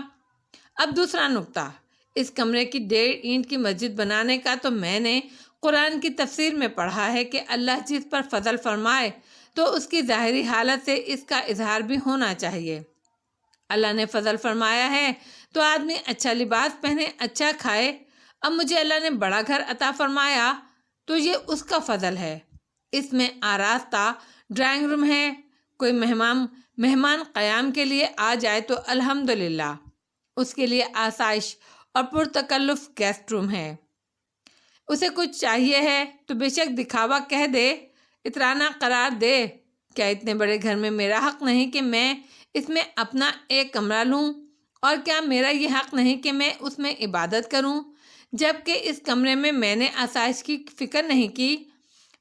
اب دوسرا نقطہ، اس کمرے کی 1.5 اینٹ کی مسجد بنانے کا، تو میں نے قرآن کی تفسیر میں پڑھا ہے کہ اللہ جس پر فضل فرمائے تو اس کی ظاہری حالت سے اس کا اظہار بھی ہونا چاہیے۔ اللہ نے فضل فرمایا ہے تو آدمی اچھا لباس پہنے، اچھا کھائے۔ اب مجھے اللہ نے بڑا گھر عطا فرمایا تو یہ اس کا فضل ہے۔ اس میں آراستہ ڈرائنگ روم ہے، کوئی مہمان قیام کے لیے آ جائے تو الحمدللہ اس کے لیے آسائش اور پرتکلف گیسٹ روم ہے۔ اسے کچھ چاہیے ہے تو بے شک دکھاوا کہہ دے، اترانا قرار دے۔ کیا اتنے بڑے گھر میں میرا حق نہیں کہ میں اس میں اپنا ایک کمرہ لوں؟ اور کیا میرا یہ حق نہیں کہ میں اس میں عبادت کروں؟ جبکہ اس کمرے میں نے آسائش کی فکر نہیں کی،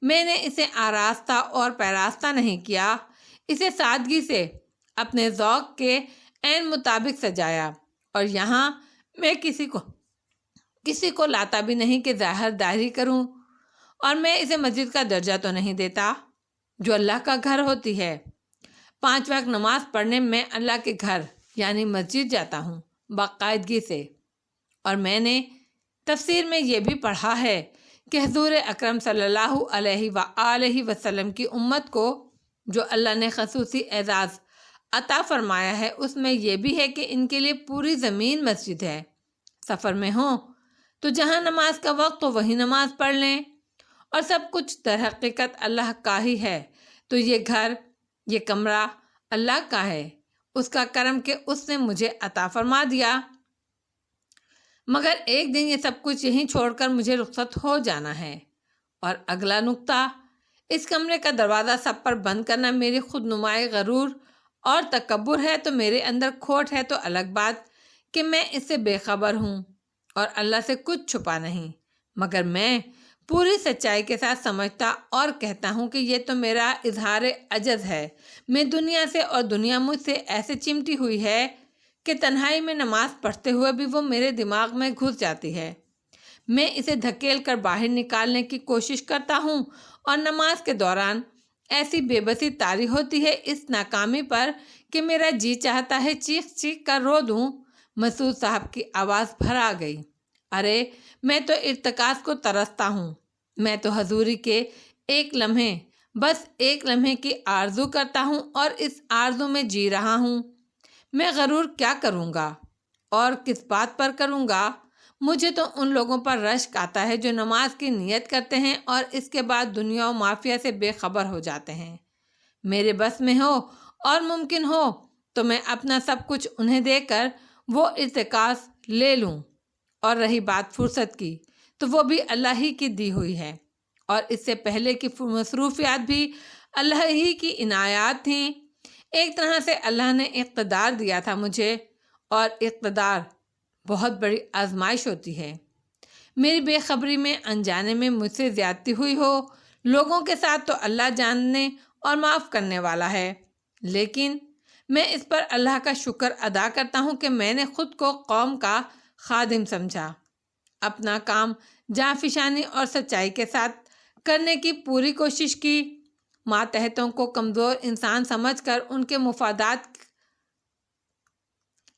میں نے اسے آراستہ اور پیراستہ نہیں کیا، اسے سادگی سے اپنے ذوق کے عین مطابق سجایا۔ اور یہاں میں کسی کو لاتا بھی نہیں کہ ظاہر داری کروں، اور میں اسے مسجد کا درجہ تو نہیں دیتا جو اللہ کا گھر ہوتی ہے۔ 5 وقت نماز پڑھنے میں اللہ کے گھر یعنی مسجد جاتا ہوں باقاعدگی سے۔ اور میں نے تفسیر میں یہ بھی پڑھا ہے کہ حضور اکرم صلی اللہ علیہ وآلہ وسلم کی امت کو جو اللہ نے خصوصی اعزاز عطا فرمایا ہے، اس میں یہ بھی ہے کہ ان کے لیے پوری زمین مسجد ہے۔ سفر میں ہوں تو جہاں نماز کا وقت ہو وہیں نماز پڑھ لیں، اور سب کچھ در حقیقت اللہ کا ہی ہے۔ تو یہ گھر، یہ کمرہ اللہ کا ہے، اس کا کرم کہ اس نے مجھے عطا فرما دیا۔ مگر ایک دن یہ سب کچھ یہیں چھوڑ کر مجھے رخصت ہو جانا ہے۔ اور اگلا نقطہ، اس کمرے کا دروازہ سب پر بند کرنا میری خود نمائی غرور اور تکبر ہے، تو میرے اندر کھوٹ ہے تو الگ بات کہ میں اس سے بے خبر ہوں اور اللہ سے کچھ چھپا نہیں، مگر میں پوری سچائی کے ساتھ سمجھتا اور کہتا ہوں کہ یہ تو میرا اظہار عجز ہے۔ میں دنیا سے اور دنیا مجھ سے ایسے چمٹی ہوئی ہے کہ تنہائی میں نماز پڑھتے ہوئے بھی وہ میرے دماغ میں گھس جاتی ہے۔ میں اسے دھکیل کر باہر نکالنے کی کوشش کرتا ہوں، اور نماز کے دوران ایسی بے بسی طاری ہوتی ہے اس ناکامی پر کہ میرا جی چاہتا ہے چیخ چیخ کر رو دوں۔ مسعود صاحب کی آواز بھر آ گئی، ارے میں تو ارتکاز کو ترستا ہوں، میں تو حضوری کے بس ایک لمحے کی آرزو کرتا ہوں اور اس آرزو میں جی رہا ہوں۔ میں غرور کیا کروں گا اور کس بات پر کروں گا؟ مجھے تو ان لوگوں پر رشک آتا ہے جو نماز کی نیت کرتے ہیں اور اس کے بعد دنیا و مافیہ سے بے خبر ہو جاتے ہیں۔ میرے بس میں ہو اور ممکن ہو تو میں اپنا سب کچھ انہیں دے کر وہ ارتکاز لے لوں، اور رہی بات فرصت کی تو وہ بھی اللہ ہی کی دی ہوئی ہے، اور اس سے پہلے کی مصروفیات بھی اللہ ہی کی عنایات تھیں۔ ایک طرح سے اللہ نے اقتدار دیا تھا مجھے، اور اقتدار بہت بڑی آزمائش ہوتی ہے۔ میری بے خبری میں انجانے میں مجھ سے زیادتی ہوئی ہو، لوگوں کے ساتھ تو اللہ جاننے اور معاف کرنے والا ہے، لیکن میں اس پر اللہ کا شکر ادا کرتا ہوں کہ میں نے خود کو قوم کا خادم سمجھا، اپنا کام جانفشانی اور سچائی کے ساتھ کرنے کی پوری کوشش کی، ماتحتوں کو کمزور انسان سمجھ کر ان کے مفادات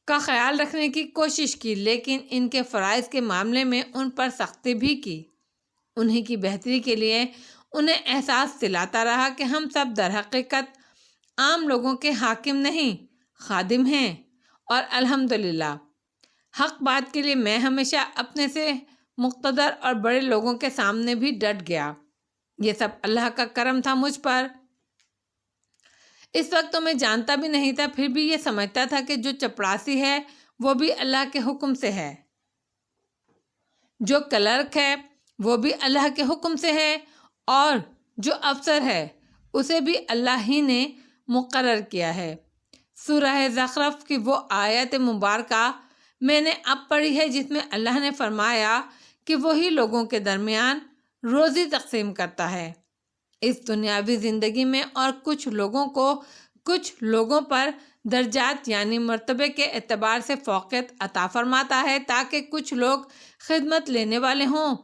کا خیال رکھنے کی کوشش کی، لیکن ان کے فرائض کے معاملے میں ان پر سختی بھی کی۔ انہی کی بہتری کے لیے انہیں احساس دلاتا رہا کہ ہم سب در حقیقت عام لوگوں کے حاکم نہیں، خادم ہیں، اور الحمدللہ حق بات کے لیے میں ہمیشہ اپنے سے مقتدر اور بڑے لوگوں کے سامنے بھی ڈٹ گیا۔ یہ سب اللہ کا کرم تھا مجھ پر۔ اس وقت تو میں جانتا بھی نہیں تھا، پھر بھی یہ سمجھتا تھا کہ جو چپڑاسی ہے وہ بھی اللہ کے حکم سے ہے، جو کلرک ہے وہ بھی اللہ کے حکم سے ہے، اور جو افسر ہے اسے بھی اللہ ہی نے مقرر کیا ہے۔ سورہ زخرف کی وہ آیت مبارکہ میں نے اب پڑھی ہے جس میں اللہ نے فرمایا کہ وہی لوگوں کے درمیان روزی تقسیم کرتا ہے اس دنیاوی زندگی میں، اور کچھ لوگوں پر درجات یعنی مرتبے کے اعتبار سے فوقیت عطا فرماتا ہے، تاکہ کچھ لوگ خدمت لینے والے ہوں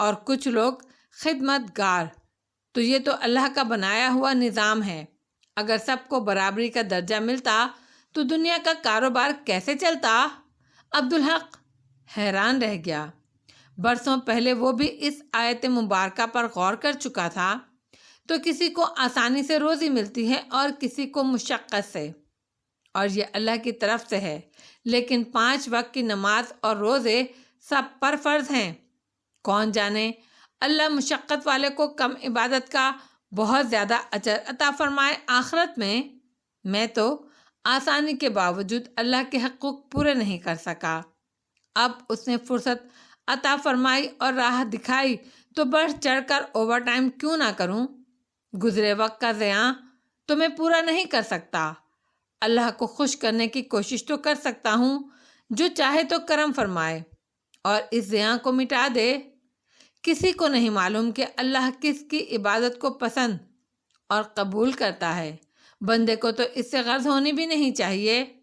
اور کچھ لوگ خدمت گار۔ تو یہ تو اللہ کا بنایا ہوا نظام ہے۔ اگر سب کو برابری کا درجہ ملتا تو دنیا کا کاروبار کیسے چلتا؟ عبدالحق حیران رہ گیا۔ برسوں پہلے وہ بھی اس آیت مبارکہ پر غور کر چکا تھا۔ تو کسی کو آسانی سے روزی ملتی ہے اور کسی کو مشقت سے، اور یہ اللہ کی طرف سے ہے، لیکن 5 وقت کی نماز اور روزے سب پر فرض ہیں۔ کون جانے اللہ مشقت والے کو کم عبادت کا بہت زیادہ اجر عطا فرمائے آخرت میں۔ میں تو آسانی کے باوجود اللہ کے حقوق پورے نہیں کر سکا، اب اس نے فرصت عطا فرمائی اور راہ دکھائی تو بڑھ چڑھ کر اوور ٹائم کیوں نہ کروں؟ گزرے وقت کا زیاں تو میں پورا نہیں کر سکتا، اللہ کو خوش کرنے کی کوشش تو کر سکتا ہوں، جو چاہے تو کرم فرمائے اور اس زیاں کو مٹا دے۔ کسی کو نہیں معلوم کہ اللہ کس کی عبادت کو پسند اور قبول کرتا ہے، بندے کو تو اس سے غرض ہونی بھی نہیں چاہیے۔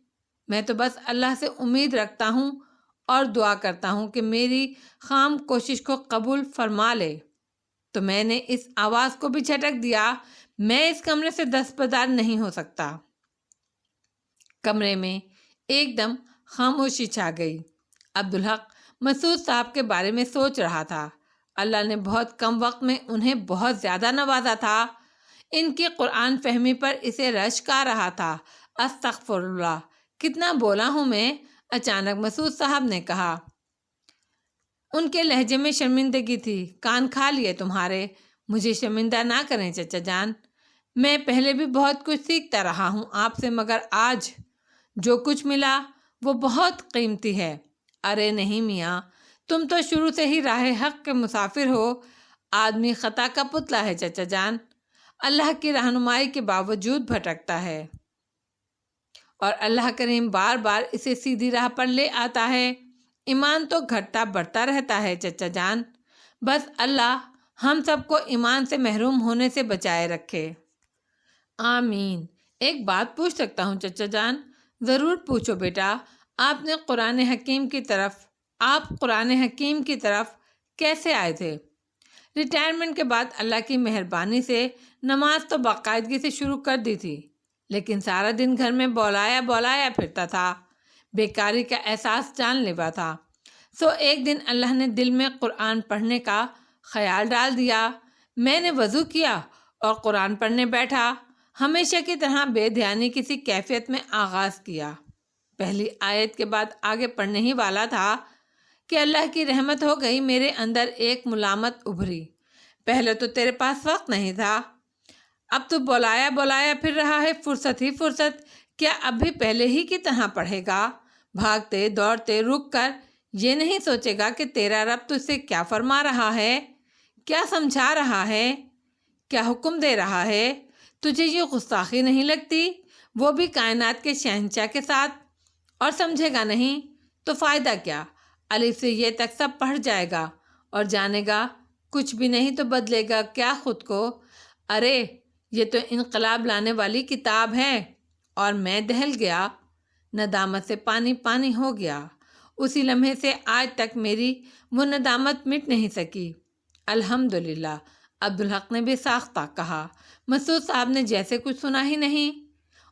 میں تو بس اللہ سے امید رکھتا ہوں اور دعا کرتا ہوں کہ میری خام کوشش کو قبول فرما لے۔ تو میں نے اس آواز کو بھی جھٹک دیا، میں اس کمرے سے دستبردار نہیں ہو سکتا۔ کمرے میں ایک دم خاموشی چھا گئی۔ عبدالحق مسعود صاحب کے بارے میں سوچ رہا تھا۔ اللہ نے بہت کم وقت میں انہیں بہت زیادہ نوازا تھا۔ ان کی قرآن فہمی پر اسے رشک آ رہا تھا۔ استغفر اللہ، کتنا بولا ہوں میں، اچانک مسعود صاحب نے کہا۔ ان کے لہجے میں شرمندگی تھی۔ کان کھا لیے تمہارے، مجھے شرمندہ نہ کریں چچا جان، میں پہلے بھی بہت کچھ سیکھتا رہا ہوں آپ سے، مگر آج جو کچھ ملا وہ بہت قیمتی ہے۔ ارے نہیں میاں، تم تو شروع سے ہی راہ حق کے مسافر ہو۔ آدمی خطا کا پتلا ہے چچا جان، اللہ کی رہنمائی کے باوجود بھٹکتا ہے، اور اللہ کریم بار بار اسے سیدھی راہ پر لے آتا ہے۔ ایمان تو گھٹتا بڑھتا رہتا ہے چچا جان، بس اللہ ہم سب کو ایمان سے محروم ہونے سے بچائے رکھے۔ آمین۔ ایک بات پوچھ سکتا ہوں چچا جان؟ ضرور پوچھو بیٹا۔ آپ قرآن حکیم کی طرف کیسے آئے تھے؟ ریٹائرمنٹ کے بعد اللہ کی مہربانی سے نماز تو باقاعدگی سے شروع کر دی تھی، لیکن سارا دن گھر میں بولایا پھرتا تھا، بیکاری کا احساس جان لیوا تھا۔ سو ایک دن اللہ نے دل میں قرآن پڑھنے کا خیال ڈال دیا۔ میں نے وضو کیا اور قرآن پڑھنے بیٹھا، ہمیشہ کی طرح بے دھیانی کسی کیفیت میں آغاز کیا۔ پہلی آیت کے بعد آگے پڑھنے ہی والا تھا کہ اللہ کی رحمت ہو گئی، میرے اندر ایک ملامت ابھری۔ پہلے تو تیرے پاس وقت نہیں تھا، اب تو بولایا پھر رہا ہے، فرصت ہی فرصت، کیا اب بھی پہلے ہی کی طرح پڑھے گا؟ بھاگتے دوڑتے رک کر یہ نہیں سوچے گا کہ تیرا رب تجھ سے کیا فرما رہا ہے، کیا سمجھا رہا ہے، کیا حکم دے رہا ہے؟ تجھے یہ گستاخی نہیں لگتی؟ وہ بھی کائنات کے شہنشاہ کے ساتھ، اور سمجھے گا نہیں تو فائدہ کیا؟ الف سے یہ تک سب پڑھ جائے گا اور جانے گا، کچھ بھی نہیں تو بدلے گا کیا خود کو؟ ارے یہ تو انقلاب لانے والی کتاب ہے۔ اور میں دہل گیا، ندامت سے پانی ہو گیا۔ اسی لمحے سے آج تک میری وہ ندامت مٹ نہیں سکی۔ الحمدللہ، عبدالحق نے بھی ساختہ کہا۔ مسعود صاحب نے جیسے کچھ سنا ہی نہیں،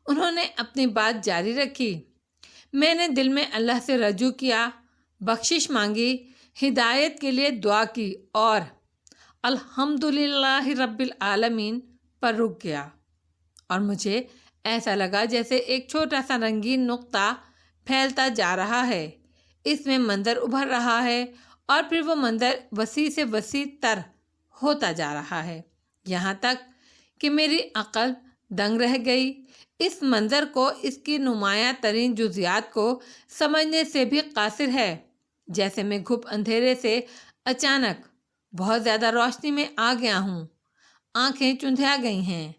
انہوں نے اپنی بات جاری رکھی۔ میں نے دل میں اللہ سے رجوع کیا، بخشش مانگی، ہدایت کے لیے دعا کی اور الحمدللہ رب العالمین پر رک گیا، اور مجھے ایسا لگا جیسے ایک چھوٹا سا رنگین نقطہ پھیلتا جا رہا ہے، اس میں منظر ابھر رہا ہے اور پھر وہ منظر وسیع سے وسیع تر ہوتا جا رہا ہے، یہاں تک کہ میری عقل دنگ رہ گئی۔ اس منظر کو، اس کی نمایاں ترین جزیات کو سمجھنے سے بھی قاصر ہے، جیسے میں گھپ اندھیرے سے اچانک بہت زیادہ روشنی میں آ گیا ہوں، آنکھیں چندھیا گئی ہیں،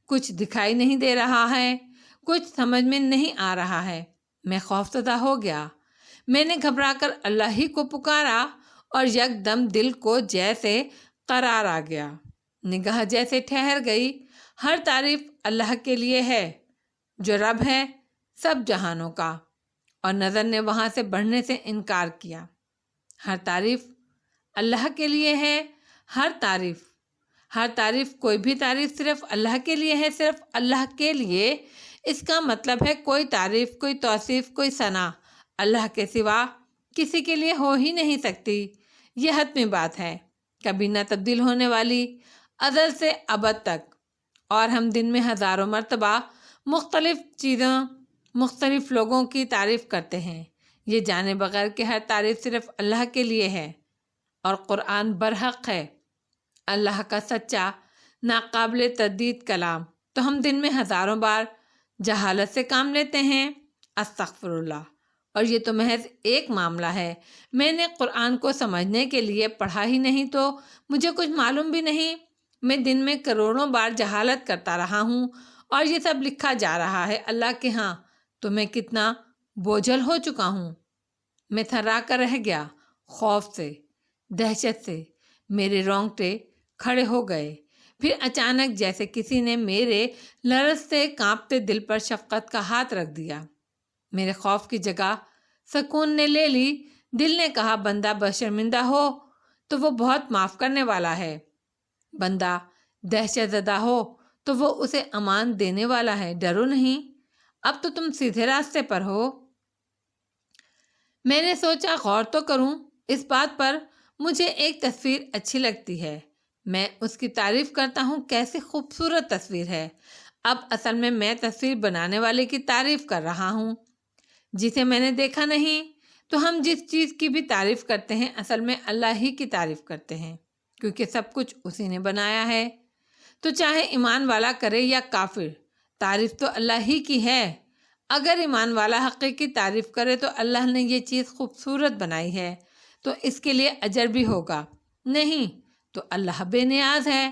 کچھ دکھائی نہیں دے رہا ہے، کچھ سمجھ میں نہیں آ رہا ہے۔ میں خوفزدہ ہو گیا، میں نے گھبرا کر اللہ ہی کو پکارا اور یکدم دل کو جیسے قرار آ گیا، نگاہ جیسے ٹھہر گئی۔ ہر تعریف اللہ کے لیے ہے جو رب ہے سب جہانوں کا، اور نظر نے وہاں سے بڑھنے سے انکار کیا۔ ہر تعریف اللہ کے لیے ہے، ہر تعریف، کوئی بھی تعریف صرف اللہ کے لیے ہے، صرف اللہ کے لیے۔ اس کا مطلب ہے کوئی تعریف، کوئی توصیف، کوئی ثنا اللہ کے سوا کسی کے لیے ہو ہی نہیں سکتی۔ یہ حتمی بات ہے، کبھی نہ تبدیل ہونے والی، ازل سے ابد تک۔ اور ہم دن میں ہزاروں مرتبہ مختلف چیزوں، مختلف لوگوں کی تعریف کرتے ہیں، یہ جانے بغیر کہ ہر تعریف صرف اللہ کے لیے ہے، اور قرآن برحق ہے اللہ کا سچا ناقابل تردید کلام۔ تو ہم دن میں ہزاروں بار جہالت سے کام لیتے ہیں، استغفر اللہ، اور یہ تو محض ایک معاملہ ہے۔ میں نے قرآن کو سمجھنے کے لیے پڑھا ہی نہیں تو مجھے کچھ معلوم بھی نہیں۔ میں دن میں کروڑوں بار جہالت کرتا رہا ہوں، اور یہ سب لکھا جا رہا ہے اللہ کے ہاں، تو میں کتنا بوجھل ہو چکا ہوں۔ میں تھرا کر رہ گیا، خوف سے، دہشت سے میرے رونگٹے کھڑے ہو گئے۔ پھر اچانک جیسے کسی نے میرے لرزتے کانپتے دل پر شفقت کا ہاتھ رکھ دیا، میرے خوف کی جگہ سکون نے لے لی۔ دل نے کہا بندہ بشرمندہ ہو تو وہ بہت معاف کرنے والا ہے، بندہ دہشت زدہ ہو تو وہ اسے امان دینے والا ہے، ڈرو نہیں، اب تو تم سیدھے راستے پر ہو۔ میں نے سوچا غور تو کروں اس بات پر، مجھے ایک تصویر اچھی لگتی ہے، میں اس کی تعریف کرتا ہوں، کیسی خوبصورت تصویر ہے۔ اب اصل میں تصویر بنانے والے کی تعریف کر رہا ہوں جسے میں نے دیکھا نہیں۔ تو ہم جس چیز کی بھی تعریف کرتے ہیں اصل میں اللہ ہی کی تعریف کرتے ہیں، کیونکہ سب کچھ اسی نے بنایا ہے۔ تو چاہے ایمان والا کرے یا کافر، تعریف تو اللہ ہی کی ہے۔ اگر ایمان والا حقیقی تعریف کرے تو اللہ نے یہ چیز خوبصورت بنائی ہے تو اس کے لیے اجر بھی ہوگا، نہیں تو اللہ بے نیاز ہے،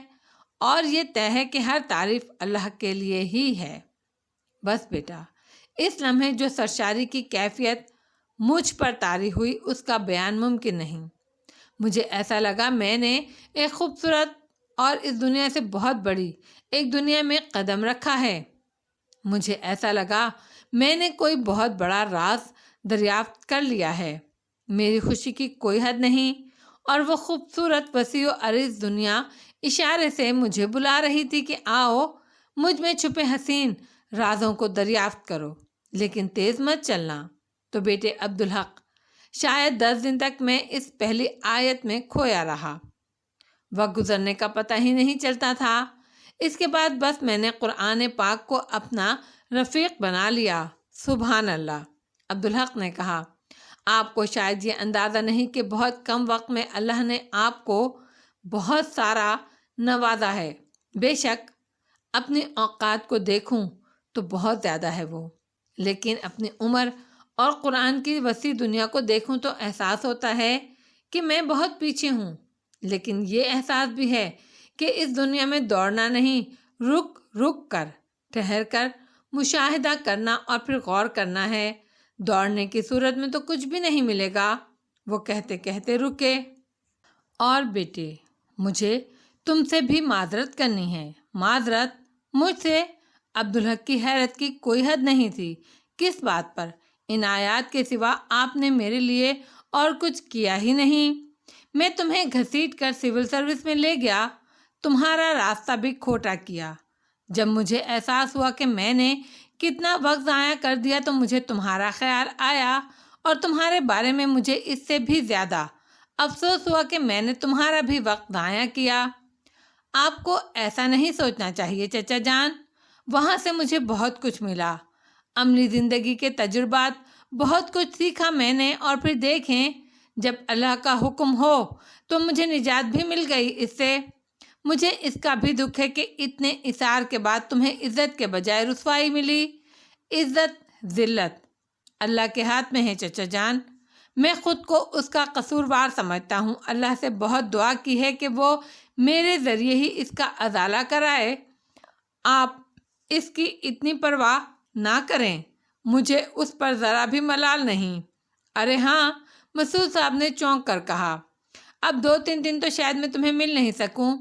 اور یہ طے ہے کہ ہر تعریف اللہ کے لیے ہی ہے۔ بس بیٹا، اس لمحے جو سرشاری کی کیفیت مجھ پر طاری ہوئی اس کا بیان ممکن نہیں۔ مجھے ایسا لگا میں نے ایک خوبصورت اور اس دنیا سے بہت بڑی ایک دنیا میں قدم رکھا ہے۔ مجھے ایسا لگا میں نے کوئی بہت بڑا راز دریافت کر لیا ہے۔ میری خوشی کی کوئی حد نہیں، اور وہ خوبصورت وسیع و عریض دنیا اشارے سے مجھے بلا رہی تھی کہ آؤ مجھ میں چھپے حسین رازوں کو دریافت کرو، لیکن تیز مت چلنا۔ تو بیٹے عبدالحق، شاید 10 دن تک میں اس پہلی آیت میں کھویا رہا، وقت گزرنے کا پتہ ہی نہیں چلتا تھا۔ اس کے بعد بس میں نے قرآن پاک کو اپنا رفیق بنا لیا۔ سبحان اللہ، عبدالحق نے کہا، آپ کو شاید یہ اندازہ نہیں کہ بہت کم وقت میں اللہ نے آپ کو بہت سارا نوازا ہے۔ بے شک اپنی اوقات کو دیکھوں تو بہت زیادہ ہے وہ، لیکن اپنی عمر اور قرآن کی وسیع دنیا کو دیکھوں تو احساس ہوتا ہے کہ میں بہت پیچھے ہوں۔ لیکن یہ احساس بھی ہے کہ اس دنیا میں دوڑنا نہیں، رک رک کر، ٹھہر کر مشاہدہ کرنا اور پھر غور کرنا ہے۔ دوڑنے کی صورت میں تو کچھ بھی نہیں ملے گا۔ وہ کہتے کہتے رکے۔ اور بیٹے، مجھے تم سے بھی معذرت کرنی ہے۔ معذرت؟ مجھ سے؟ عبدالحق کی حیرت کی کوئی حد نہیں تھی۔ کس بات پر؟ ان آیات کے سوا آپ نے میرے لیے اور کچھ کیا ہی نہیں۔ میں تمہیں گھسیٹ کر سول سروس میں لے گیا، تمہارا راستہ بھی کھوٹا کیا۔ جب مجھے احساس ہوا کہ میں نے کتنا وقت ضائع کر دیا تو مجھے تمہارا خیال آیا اور تمہارے بارے میں مجھے اس سے بھی زیادہ افسوس ہوا کہ میں نے تمہارا بھی وقت ضائع کیا۔ آپ کو ایسا نہیں سوچنا چاہیے چچا جان، وہاں سے مجھے بہت کچھ ملا، عملی زندگی کے تجربات، بہت کچھ سیکھا میں نے۔ اور پھر دیکھیں، جب اللہ کا حکم ہو تو مجھے نجات بھی مل گئی اس سے۔ مجھے اس کا بھی دکھ ہے کہ اتنے اصرار کے بعد تمہیں عزت کے بجائے رسوائی ملی۔ عزت ذلت اللہ کے ہاتھ میں ہے چچا جان، میں خود کو اس کا قصوروار سمجھتا ہوں۔ اللہ سے بہت دعا کی ہے کہ وہ میرے ذریعے ہی اس کا ازالہ کرائے۔ آپ اس کی اتنی پرواہ نہ کریں، مجھے اس پر ذرا بھی ملال نہیں۔ ارے ہاں، مسعود صاحب نے چونک کر کہا، اب 2-3 دن تو شاید میں تمہیں مل نہیں سکوں۔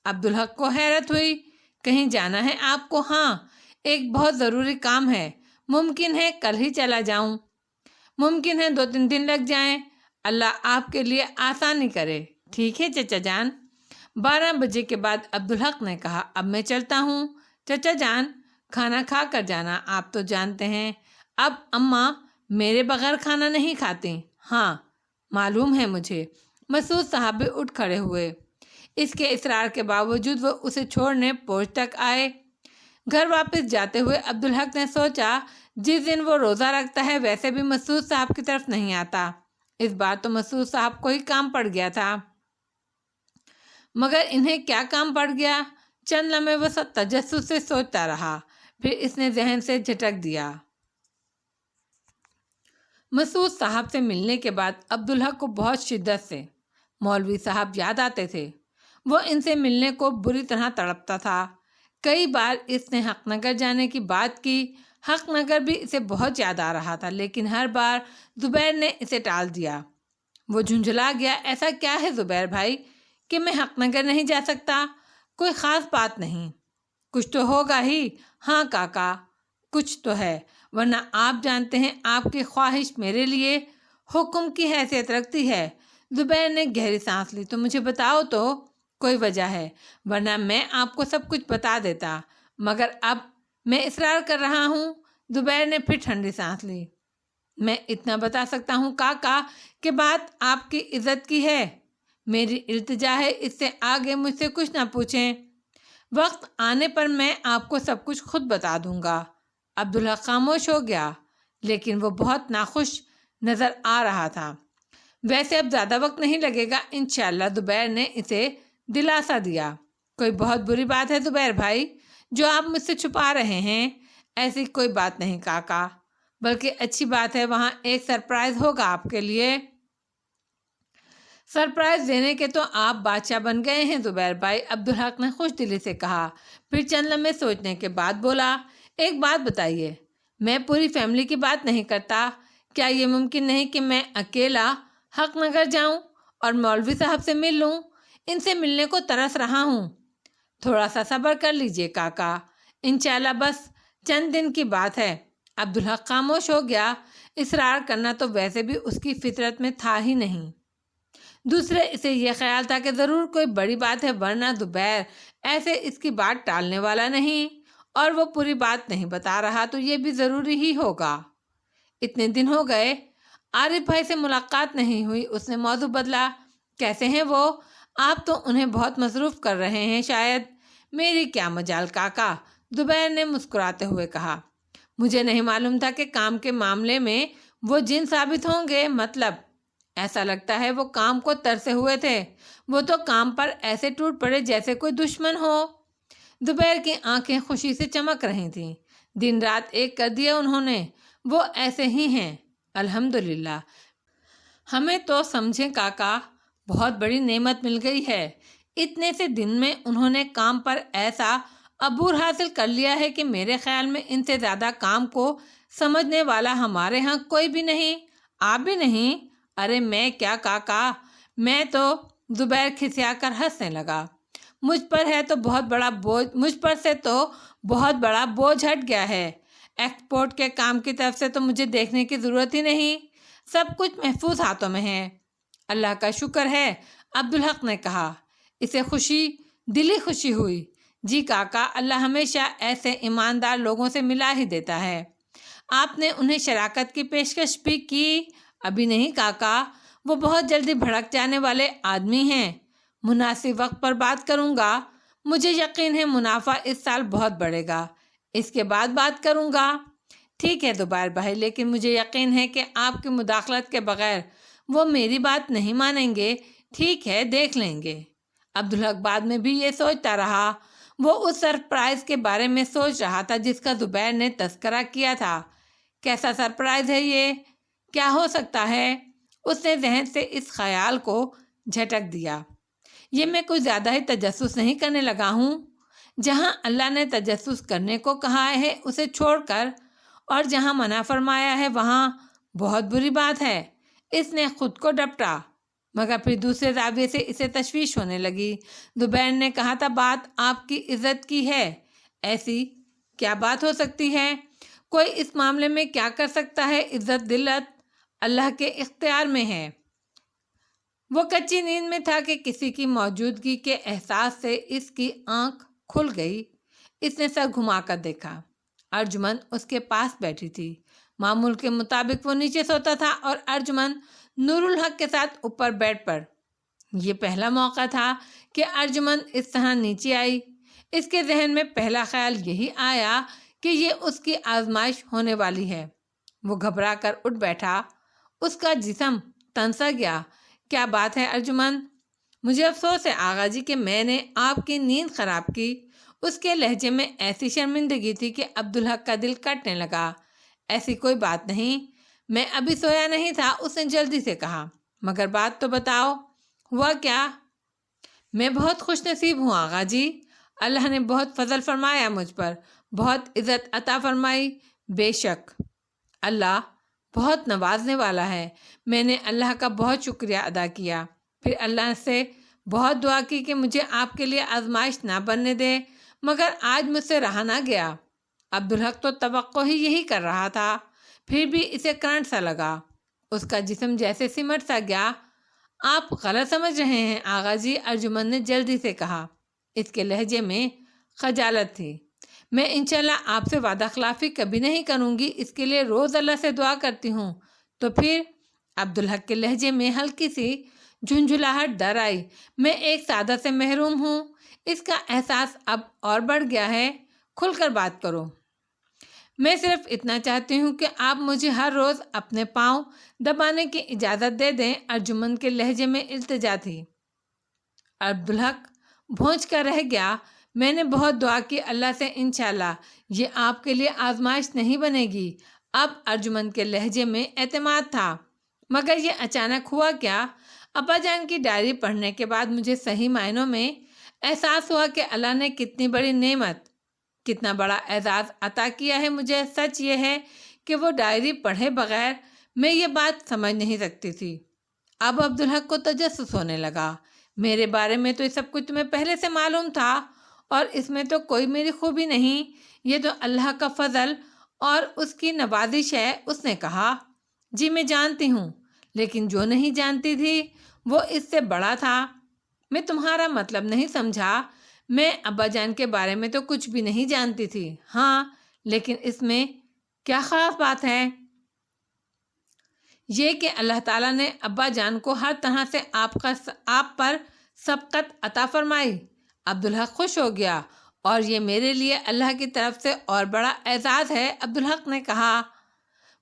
عبدالحق کو حیرت ہوئی، کہیں جانا ہے آپ کو؟ ہاں، ایک بہت ضروری کام ہے، ممکن ہے کل ہی چلا جاؤں، ممکن ہے 2-3 دن لگ جائیں، اللہ آپ کے لیے آسانی کرے۔ ٹھیک ہے چچا جان۔ 12 بجے کے بعد عبدالحق نے کہا، اب میں چلتا ہوں چچا جان، کھانا کھا کر جانا، آپ تو جانتے ہیں اب اماں میرے بغیر کھانا نہیں کھاتی۔ ہاں معلوم ہے مجھے۔ مسعود صاحب بھی اٹھ کھڑے ہوئے۔ اس کے اصرار کے باوجود وہ اسے چھوڑنے پوچھ تک آئے۔ گھر واپس جاتے ہوئے عبدالحق نے سوچا، جس دن وہ روزہ رکھتا ہے ویسے بھی مسعود صاحب کی طرف نہیں آتا، اس بار تو مسعود صاحب کو ہی کام پڑ گیا تھا۔ مگر انہیں کیا کام پڑ گیا؟ چند لمحے وہ سب تجسس سے سوچتا رہا، پھر اس نے ذہن سے جھٹک دیا۔ مسعود صاحب سے ملنے کے بعد عبدالحق کو بہت شدت سے مولوی صاحب یاد آتے تھے۔ وہ ان سے ملنے کو بری طرح تڑپتا تھا۔ کئی بار اس نے حق نگر جانے کی بات کی، حق نگر بھی اسے بہت یاد آ رہا تھا، لیکن ہر بار زبیر نے اسے ٹال دیا۔ وہ جھنجھلا گیا، ایسا کیا ہے زبیر بھائی کہ میں حق نگر نہیں جا سکتا؟ کوئی خاص بات نہیں، کچھ تو ہوگا ہی۔ ہاں کاکا، کچھ تو ہے، ورنہ آپ جانتے ہیں آپ کی خواہش میرے لیے حکم کی حیثیت رکھتی ہے۔ زبیر نے گہری سانس لی، تو مجھے بتاؤ تو کوئی وجہ ہے، ورنہ میں آپ کو سب کچھ بتا دیتا، مگر اب میں اصرار کر رہا ہوں۔ زبیر نے پھر ٹھنڈی سانس لی۔ میں اتنا بتا سکتا ہوں کاکا کہ بات آپ کی عزت کی ہے، میری التجا ہے، اس سے آگے مجھ سے کچھ نہ پوچھیں، وقت آنے پر میں آپ کو سب کچھ خود بتا دوں گا۔ عبدالحق خاموش ہو گیا، لیکن وہ بہت ناخوش نظر آ رہا تھا۔ ویسے اب زیادہ وقت نہیں لگے گا انشاءاللہ، زبیر نے اسے دلاسا دیا۔ کوئی بہت بری بات ہے زبیر بھائی جو آپ مجھ سے چھپا رہے ہیں؟ ایسی کوئی بات نہیں کاکا، بلکہ اچھی بات ہے، وہاں ایک سرپرائز ہوگا آپ کے لیے۔ سرپرائز دینے کے تو آپ بادشاہ بن گئے ہیں زبیر بھائی، عبدالحق نے خوش دلی سے کہا، پھر چند لمحے سوچنے کے بعد بولا، ایک بات بتائیے، میں پوری فیملی کی بات نہیں کرتا، کیا یہ ممکن نہیں کہ میں اکیلا حق نگر جاؤں اور مولوی صاحب سے مل لوں؟ ان سے ملنے کو ترس رہا ہوں، تھوڑا سا صبر کر لیجئے کاکا، انشاءاللہ بس چند دن کی بات ہے۔ عبدالحق خاموش ہو گیا، اصرار کرنا تو ویسے بھی اس کی فطرت میں تھا ہی نہیں۔ دوسرے اسے یہ خیال تھا کہ ضرور کوئی بڑی بات ہے، ورنہ زبیر ایسے اس کی بات ٹالنے والا نہیں، اور وہ پوری بات نہیں بتا رہا تو یہ بھی ضروری ہی ہوگا۔ اتنے دن ہو گئے عارف بھائی سے ملاقات نہیں ہوئی، اس نے موضوع بدلا، کیسے ہیں وہ؟ آپ تو انہیں بہت مصروف کر رہے ہیں شاید۔ میری کیا مجال کاکا، زبیر نے مسکراتے ہوئے کہا، مجھے نہیں معلوم تھا کہ کام کے معاملے میں وہ جن ثابت ہوں گے، مطلب ایسا لگتا ہے وہ کام کو ترسے ہوئے تھے، وہ تو کام پر ایسے ٹوٹ پڑے جیسے کوئی دشمن ہو۔ زبیر کی آنکھیں خوشی سے چمک رہی تھیں، دن رات ایک کر دیا انہوں نے، وہ ایسے ہی ہیں الحمدللہ۔ ہمیں تو سمجھیں کاکا بہت بڑی نعمت مل گئی ہے، اتنے سے دن میں انہوں نے کام پر ایسا عبور حاصل کر لیا ہے کہ میرے خیال میں ان سے زیادہ کام کو سمجھنے والا ہمارے ہاں کوئی بھی نہیں۔ آپ بھی نہیں؟ ارے میں کیا کاکا، میں تو، زبیر کھسیا کر ہنسنے لگا، مجھ پر سے تو بہت بڑا بوجھ ہٹ گیا ہے، ایکسپورٹ کے کام کی طرف سے تو مجھے دیکھنے کی ضرورت ہی نہیں، سب کچھ محفوظ ہاتھوں میں ہے۔ اللہ کا شکر ہے، عبدالحق نے کہا، اسے دلی خوشی ہوئی، جی کاکا، اللہ ہمیشہ ایسے ایماندار لوگوں سے ملا ہی دیتا ہے۔ آپ نے انہیں شراکت کی پیشکش بھی کی؟ ابھی نہیں کاکا، وہ بہت جلدی بھڑک جانے والے آدمی ہیں۔ مناسب وقت پر بات کروں گا، مجھے یقین ہے منافع اس سال بہت بڑھے گا، اس کے بعد بات کروں گا۔ ٹھیک ہے زبیر بھائی، لیکن مجھے یقین ہے کہ آپ کی مداخلت کے بغیر وہ میری بات نہیں مانیں گے۔ ٹھیک ہے، دیکھ لیں گے۔ عبدالحق بعد میں بھی یہ سوچتا رہا۔ وہ اس سرپرائز کے بارے میں سوچ رہا تھا جس کا زبیر نے تذکرہ کیا تھا۔ کیسا سرپرائز ہے یہ؟ کیا ہو سکتا ہے؟ اس نے ذہن سے اس خیال کو جھٹک دیا۔ یہ میں کوئی زیادہ ہی تجسس نہیں کرنے لگا ہوں؟ جہاں اللہ نے تجسس کرنے کو کہا ہے اسے چھوڑ کر، اور جہاں منع فرمایا ہے وہاں بہت بری بات ہے۔ اس نے خود کو ڈپٹا، مگر پھر دوسرے زاویے سے اسے تشویش ہونے لگی۔ زبیر نے کہا تھا بات آپ کی عزت کی ہے۔ ایسی کیا بات ہو سکتی ہے؟ کوئی اس معاملے میں کیا کر سکتا ہے؟ عزت دلت اللہ کے اختیار میں ہے۔ وہ کچی نیند میں تھا کہ کسی کی موجودگی کے احساس سے اس کی آنکھ کھل گئی۔ اس نے سر گھما کر دیکھا۔ ارجمن اس کے پاس بیٹھی تھی۔ معمول کے مطابق وہ نیچے سوتا تھا اور ارجمن نور الحق کے ساتھ اوپر بیڈ پر۔ یہ پہلا موقع تھا کہ ارجمن اس طرح نیچے آئی۔ اس کے ذہن میں پہلا خیال یہی آیا کہ یہ اس کی آزمائش ہونے والی ہے۔ وہ گھبرا کر اٹھ بیٹھا۔ اس کا جسم تن سا گیا۔ کیا بات ہے ارجمن؟ مجھے افسوس ہے آغا جی کہ میں نے آپ کی نیند خراب کی۔ اس کے لہجے میں ایسی شرمندگی تھی کہ عبدالحق کا دل کٹنے لگا۔ ایسی کوئی بات نہیں، میں ابھی سویا نہیں تھا، اس نے جلدی سے کہا۔ مگر بات تو بتاؤ، ہوا کیا؟ میں بہت خوش نصیب ہوں آغا جی، اللہ نے بہت فضل فرمایا مجھ پر، بہت عزت عطا فرمائی۔ بے شک اللہ بہت نوازنے والا ہے۔ میں نے اللہ کا بہت شکریہ ادا کیا، پھر اللہ سے بہت دعا کی کہ مجھے آپ کے لیے آزمائش نہ بننے دے، مگر آج مجھ سے رہا نہ گیا۔ عبدالحق تو توقع ہی یہی کر رہا تھا، پھر بھی اسے کرنٹ سا لگا۔ اس کا جسم جیسے سمٹ سا گیا۔ آپ غلط سمجھ رہے ہیں آغا جی، ارجمن نے جلدی سے کہا۔ اس کے لہجے میں خجالت تھی۔ میں انشاءاللہ آپ سے وعدہ خلافی کبھی نہیں کروں گی، اس کے لیے روز اللہ سے دعا کرتی ہوں۔ تو پھر عبدالحق کے لہجے میں ہلکی سی جھنجھلاہٹ ڈر آئی۔ میں ایک سعادت سے محروم ہوں، اس کا احساس اب اور بڑھ گیا ہے۔ کھل کر بات کرو۔ میں صرف اتنا چاہتی ہوں کہ آپ مجھے ہر روز اپنے پاؤں دبانے کی اجازت دے دیں۔ ارجمن کے لہجے میں التجا تھی۔ عبدالحق بھونج کر رہ گیا۔ میں نے بہت دعا کی اللہ سے، انشاءاللہ یہ آپ کے لیے آزمائش نہیں بنے گی۔ اب ارجمن کے لہجے میں اعتماد تھا۔ مگر یہ اچانک ہوا کیا؟ ابا جان کی ڈائری پڑھنے کے بعد مجھے صحیح معنوں میں احساس ہوا کہ اللہ نے کتنی بڑی نعمت، کتنا بڑا اعزاز عطا کیا ہے مجھے۔ سچ یہ ہے کہ وہ ڈائری پڑھے بغیر میں یہ بات سمجھ نہیں سکتی تھی۔ اب عبدالحق کو تجسس ہونے لگا۔ میرے بارے میں تو یہ سب کچھ تمہیں پہلے سے معلوم تھا، اور اس میں تو کوئی میری خوبی نہیں، یہ تو اللہ کا فضل اور اس کی نوازش ہے۔ اس نے کہا، جی میں جانتی ہوں، لیکن جو نہیں جانتی تھی وہ اس سے بڑا تھا۔ میں تمہارا مطلب نہیں سمجھا۔ میں ابا جان کے بارے میں تو کچھ بھی نہیں جانتی تھی۔ ہاں، لیکن اس میں کیا خاص بات ہے؟ یہ کہ اللہ تعالیٰ نے ابا جان کو ہر طرح سے آپ پر سبقت عطا فرمائی۔ عبدالحق خوش ہو گیا، اور یہ میرے لیے اللہ کی طرف سے اور بڑا اعزاز ہے، عبدالحق نے کہا۔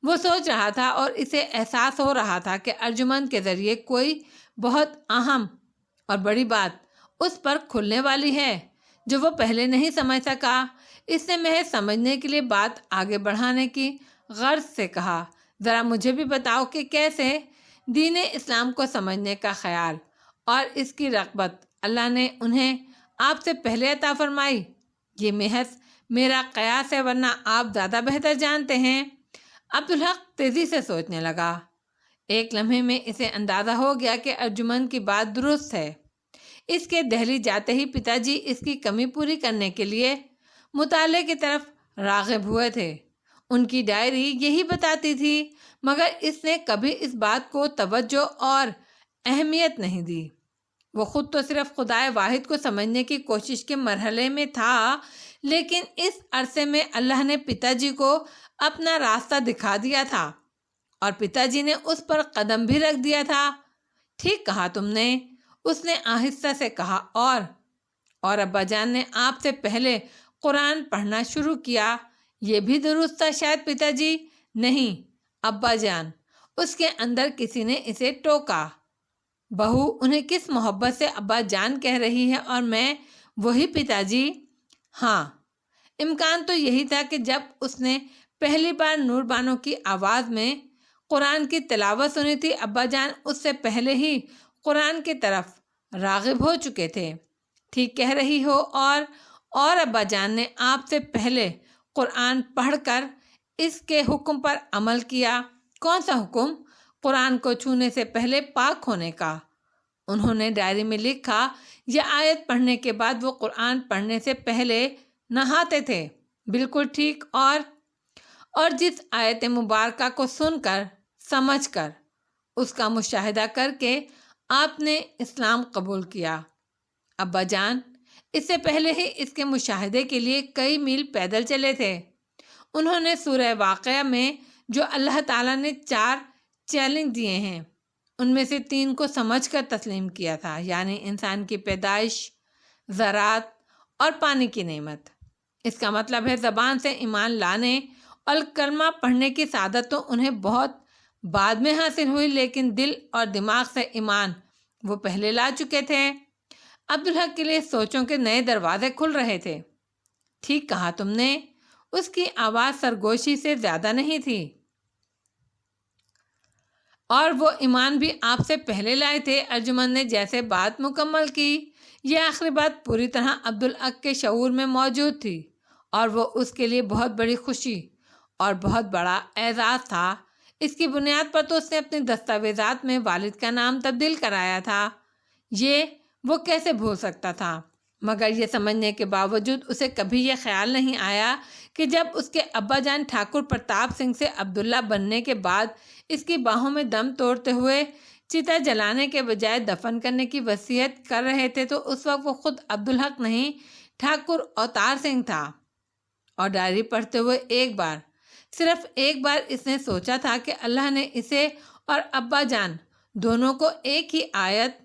وہ سوچ رہا تھا اور اسے احساس ہو رہا تھا کہ ارجمن کے ذریعے کوئی بہت اہم اور بڑی بات اس پر کھلنے والی ہے جو وہ پہلے نہیں سمجھ سکا۔ اس نے محض سمجھنے کے لیے بات آگے بڑھانے کی غرض سے کہا، ذرا مجھے بھی بتاؤ کہ کیسے دین اسلام کو سمجھنے کا خیال اور اس کی رغبت اللہ نے انہیں آپ سے پہلے عطا فرمائی؟ یہ محض میرا قیاس ہے، ورنہ آپ زیادہ بہتر جانتے ہیں۔ عبدالحق تیزی سے سوچنے لگا۔ ایک لمحے میں اسے اندازہ ہو گیا کہ ارجمن کی بات درست ہے۔ اس کے دہلی جاتے ہی پتا جی اس کی کمی پوری کرنے کے لیے مطالعے کی طرف راغب ہوئے تھے۔ ان کی ڈائری یہی بتاتی تھی، مگر اس نے کبھی اس بات کو توجہ اور اہمیت نہیں دی۔ وہ خود تو صرف خدائے واحد کو سمجھنے کی کوشش کے مرحلے میں تھا، لیکن اس عرصے میں اللہ نے پتا جی کو اپنا راستہ دکھا دیا تھا اور پتا جی نے اس پر قدم بھی رکھ دیا تھا۔ ٹھیک کہا تم نے، اس نے آہستہ سے کہا، اور ابا جان نے آپ سے پہلے قرآن پڑھنا شروع کیا، یہ بھی درست تھا شاید پتا جی؟ نہیں ابا جان، اس کے اندر کسی نے اسے ٹوکا۔ بہو انہیں کس محبت سے ابا جان کہہ رہی ہے، اور میں وہی پتا جی؟ ہاں، امکان تو یہی تھا کہ جب اس نے پہلی بار نور بانو کی آواز میں قرآن کی تلاوت سنی تھی، ابا جان اس سے پہلے ہی قرآن کی طرف راغب ہو چکے تھے۔ ٹھیک کہہ رہی ہو، اور ابا جان نے آپ سے پہلے قرآن پڑھ کر اس کے حکم پر عمل کیا۔ کون سا حکم؟ قرآن کو چھونے سے پہلے پاک ہونے کا۔ انہوں نے ڈائری میں لکھا، یہ آیت پڑھنے کے بعد وہ قرآن پڑھنے سے پہلے نہاتے تھے۔ بالکل ٹھیک۔ اور جس آیت مبارکہ کو سن کر، سمجھ کر، اس کا مشاہدہ کر کے آپ نے اسلام قبول کیا۔ ابا جان اس سے پہلے ہی اس کے مشاہدے کے لیے کئی میل پیدل چلے تھے۔ انہوں نے سورہ واقعہ میں جو اللہ تعالیٰ نے 4 چیلنج دیے ہیں، ان میں سے 3 کو سمجھ کر تسلیم کیا تھا، یعنی انسان کی پیدائش، زراعت اور پانی کی نعمت۔ اس کا مطلب ہے زبان سے ایمان لانے اور کلمہ پڑھنے کی سعادت تو انہیں بہت بعد میں حاصل ہوئی، لیکن دل اور دماغ سے ایمان وہ پہلے لا چکے تھے۔ عبدالحق کے لیے سوچوں کے نئے دروازے کھل رہے تھے۔ ٹھیک کہا تم نے، اس کی آواز سرگوشی سے زیادہ نہیں تھی، اور وہ ایمان بھی آپ سے پہلے لائے تھے۔ ارجمند نے جیسے بات مکمل کی، یہ آخری بات پوری طرح عبدالحق کے شعور میں موجود تھی، اور وہ اس کے لیے بہت بڑی خوشی اور بہت بڑا اعزاز تھا۔ اس کی بنیاد پر تو اس نے اپنے دستاویزات میں والد کا نام تبدیل کرایا تھا، یہ وہ کیسے بھول سکتا تھا؟ مگر یہ سمجھنے کے باوجود اسے کبھی یہ خیال نہیں آیا کہ جب اس کے ابا جان ٹھاکر پرتاپ سنگھ سے عبداللہ بننے کے بعد اس کی باہوں میں دم توڑتے ہوئے چتا جلانے کے بجائے دفن کرنے کی وصیت کر رہے تھے، تو اس وقت وہ خود عبدالحق نہیں، ٹھاکر اوتار سنگھ تھا۔ اور ڈائری پڑھتے ہوئے صرف ایک بار اس نے سوچا تھا کہ اللہ نے اسے اور ابا جان دونوں کو ایک ہی آیت،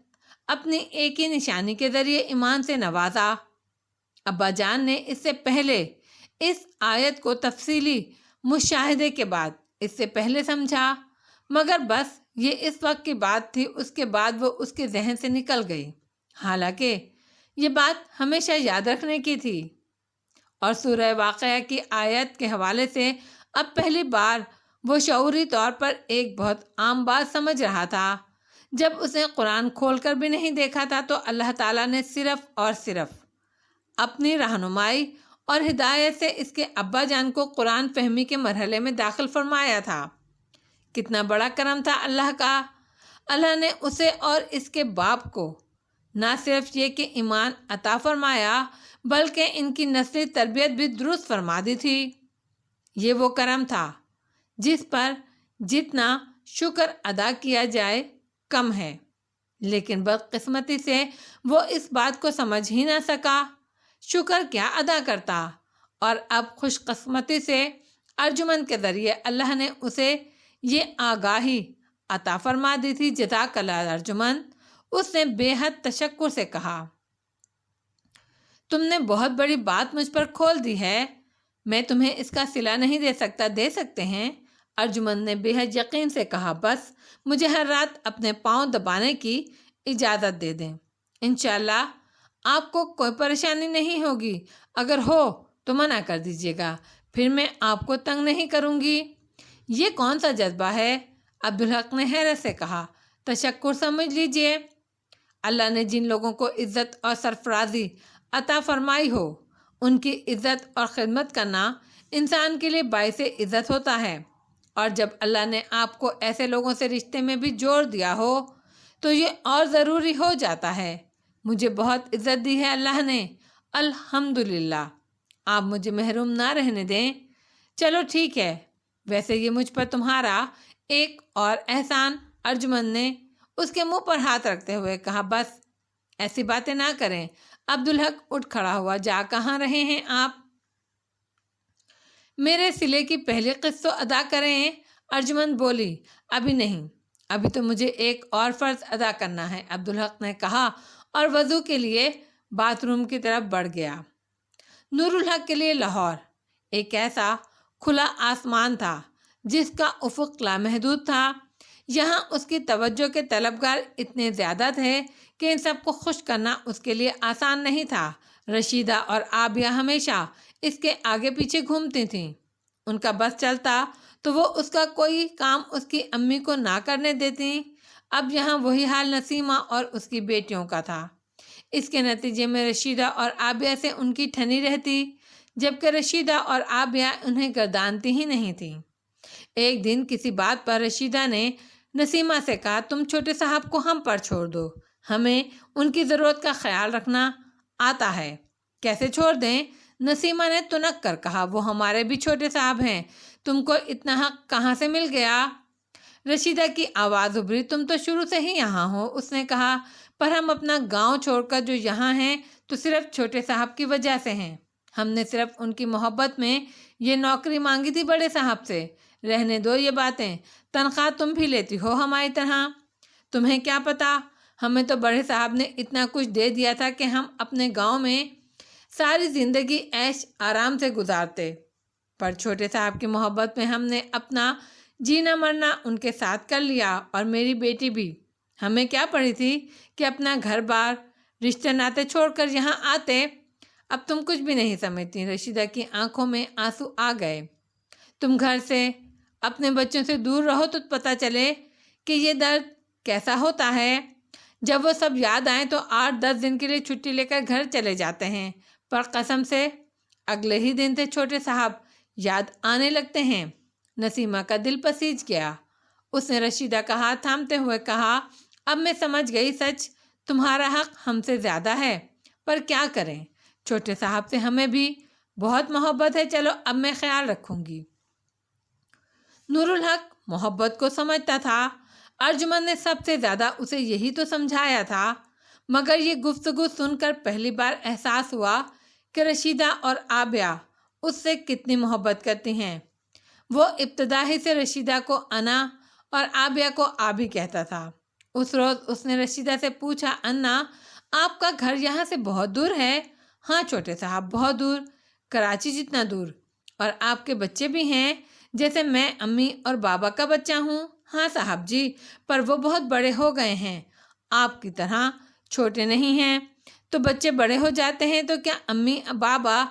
اپنی ایک ہی نشانی کے ذریعے ایمان سے نوازا۔ ابا جان نے اس سے پہلے اس آیت کو تفصیلی مشاہدے کے بعد اس سے پہلے سمجھا، مگر بس یہ اس وقت کی بات تھی، اس کے بعد وہ اس کے ذہن سے نکل گئی۔ حالانکہ یہ بات ہمیشہ یاد رکھنے کی تھی۔ اور سورہ واقعہ کی آیت کے حوالے سے اب پہلی بار وہ شعوری طور پر ایک بہت عام بات سمجھ رہا تھا۔ جب اس نے قرآن کھول کر بھی نہیں دیکھا تھا تو اللہ تعالیٰ نے صرف اور صرف اپنی رہنمائی اور ہدایت سے اس کے ابا جان کو قرآن فہمی کے مرحلے میں داخل فرمایا تھا۔ کتنا بڑا کرم تھا اللہ کا! اللہ نے اسے اور اس کے باپ کو نہ صرف یہ کہ ایمان عطا فرمایا، بلکہ ان کی نسلی تربیت بھی درست فرما دی تھی۔ یہ وہ کرم تھا جس پر جتنا شکر ادا کیا جائے کم ہے، لیکن بدقسمتی سے وہ اس بات کو سمجھ ہی نہ سکا، شکر کیا ادا کرتا۔ اور اب خوش قسمتی سے ارجمند کے ذریعے اللہ نے اسے یہ آگاہی عطا فرما دی تھی۔ جزاک اللہ ارجمند، اس نے بے حد تشکر سے کہا، تم نے بہت بڑی بات مجھ پر کھول دی ہے، میں تمہیں اس کا صلہ نہیں دے سکتا، دے سکتے ہیں؟ ارجمند نے بے حد یقین سے کہا، بس مجھے ہر رات اپنے پاؤں دبانے کی اجازت دے دیں، انشاءاللہ آپ کو کوئی پریشانی نہیں ہوگی، اگر ہو تو منع کر دیجیے گا، پھر میں آپ کو تنگ نہیں کروں گی۔ یہ کون سا جذبہ ہے؟ عبدالحق نے حیرت سے کہا، تشکر سمجھ لیجئے، اللہ نے جن لوگوں کو عزت اور سرفرازی عطا فرمائی ہو، ان کی عزت اور خدمت کرنا انسان کے لیے باعث عزت ہوتا ہے، اور جب اللہ نے آپ کو ایسے لوگوں سے رشتے میں بھی جوڑ دیا ہو تو یہ اور ضروری ہو جاتا ہے۔ مجھے بہت عزت دی ہے اللہ نے، الحمدللہ، آپ مجھے محروم نہ رہنے دیں۔ چلو ٹھیک ہے، ویسے یہ مجھ پر تمہارا ایک اور احسان۔ ارجمند نے اس کے منہ پر ہاتھ رکھتے ہوئے کہا، بس ایسی باتیں نہ کریں۔ عبدالحق اٹھ کھڑا ہوا۔ جا کہاں رہے ہیں آپ؟ میرے سلے کی پہلی قسط تو ادا کریں۔ ارجمند بولی، ابھی نہیں، ابھی تو مجھے ایک اور فرض ادا کرنا ہے، عبدالحق نے کہا اور وضو کے لیے باتھ روم کی طرف بڑھ گیا۔ نور الحق کے لیے لاہور ایک ایسا کھلا آسمان تھا جس کا افق لامحدود تھا۔ یہاں اس کی توجہ کے طلبگار اتنے زیادہ تھے کہ ان سب کو خوش کرنا اس کے لیے آسان نہیں تھا۔ رشیدہ اور عابیہ ہمیشہ اس کے آگے پیچھے گھومتی تھیں۔ ان کا بس چلتا تو وہ اس کا کوئی کام اس کی امی کو نہ کرنے دیتی۔ اب یہاں وہی حال نسیمہ اور اس کی بیٹیوں کا تھا۔ اس کے نتیجے میں رشیدہ اور عابیہ سے ان کی ٹھنی رہتی، جبکہ رشیدہ اور عابیہ انہیں گردانتی ہی نہیں تھیں۔ ایک دن کسی بات پر رشیدہ نے نسیمہ سے کہا، تم چھوٹے صاحب کو ہم پر چھوڑ دو، ہمیں ان کی ضرورت کا خیال رکھنا آتا ہے۔ کیسے چھوڑ دیں؟ نسیمہ نے تنک کر کہا، وہ ہمارے بھی چھوٹے صاحب ہیں، تم کو اتنا حق کہاں سے مل گیا؟ رشیدہ کی آواز ابھری، تم تو شروع سے ہی یہاں ہو۔ اس نے کہا، پر ہم اپنا گاؤں چھوڑ کر جو یہاں ہیں تو صرف چھوٹے صاحب کی وجہ سے ہیں۔ ہم نے صرف ان کی محبت میں یہ نوکری مانگی تھی بڑے صاحب سے۔ رہنے دو یہ باتیں، تنخواہ تم بھی لیتی ہو ہماری طرح۔ تمہیں کیا پتا، ہمیں تو بڑے صاحب نے اتنا کچھ دے دیا تھا کہ ہم اپنے گاؤں میں ساری زندگی عیش آرام سے گزارتے، پر چھوٹے صاحب کی محبت میں ہم نے اپنا جینا مرنا ان کے ساتھ کر لیا، اور میری بیٹی بھی۔ ہمیں کیا پڑی تھی کہ اپنا گھر بار رشتے ناتے چھوڑ کر یہاں آتے۔ اب تم کچھ بھی نہیں سمجھتی۔ رشیدہ کی آنکھوں میں آنسو آ گئے۔ تم گھر سے اپنے بچوں سے دور رہو تو پتہ چلے کہ یہ درد کیسا ہوتا ہے۔ جب وہ سب یاد آئیں تو 8-10 دن کے لیے چھٹی لے کر گھر چلے جاتے ہیں، پر قسم سے اگلے ہی دن سے چھوٹے صاحب یاد آنے لگتے ہیں۔ نسیمہ کا دل پسیج گیا۔ اس نے رشیدہ کا ہاتھ تھامتے ہوئے کہا، اب میں سمجھ گئی، سچ تمہارا حق ہم سے زیادہ ہے، پر کیا کریں، چھوٹے صاحب سے ہمیں بھی بہت محبت ہے۔ چلو اب میں خیال رکھوں گی۔ نور الحق محبت کو سمجھتا تھا۔ ارجمند نے سب سے زیادہ اسے یہی تو سمجھایا تھا، مگر یہ گفتگو سن کر پہلی بار احساس ہوا کہ رشیدہ اور عابیہ اس سے کتنی محبت کرتی ہیں۔ وہ ابتدا ہی سے رشیدہ کو انا اور عابیہ کو آبی کہتا تھا۔ اس روز اس نے رشیدہ سے پوچھا، انا آپ کا گھر یہاں سے بہت دور ہے؟ ہاں چھوٹے صاحب، بہت دور، کراچی جتنا دور۔ اور آپ کے بچے بھی ہیں، جیسے میں امی اور بابا کا بچہ ہوں؟ ہاں صاحب جی، پر وہ بہت بڑے ہو گئے ہیں، آپ کی طرح چھوٹے نہیں ہیں۔ تو بچے بڑے ہو جاتے ہیں تو کیا امی بابا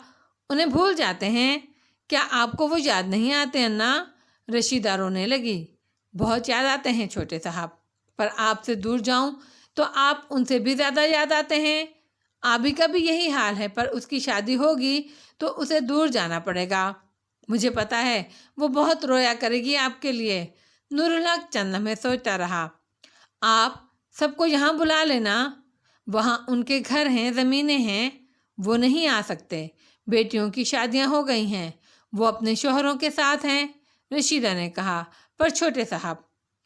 انہیں بھول جاتے ہیں؟ کیا آپ کو وہ یاد نہیں آتے انا؟ رشیدہ رونے لگی۔ بہت یاد آتے ہیں چھوٹے صاحب، پر آپ سے دور جاؤں تو آپ ان سے بھی زیادہ یاد آتے ہیں۔ آبی کا بھی یہی حال ہے، پر اس کی شادی ہوگی تو اسے دور جانا پڑے گا۔ مجھے پتا ہے وہ بہت رویا کرے گی آپ کے لیے۔ نور الحق چند لمحے سوچتا رہا۔ آپ سب کو یہاں بلا لینا، وہاں ان کے گھر ہیں، زمینیں ہیں، وہ نہیں آ سکتے، بیٹیوں کی شادیاں ہو گئی ہیں، وہ اپنے شوہروں کے ساتھ ہیں۔ رشیدہ نے کہا، پر چھوٹے صاحب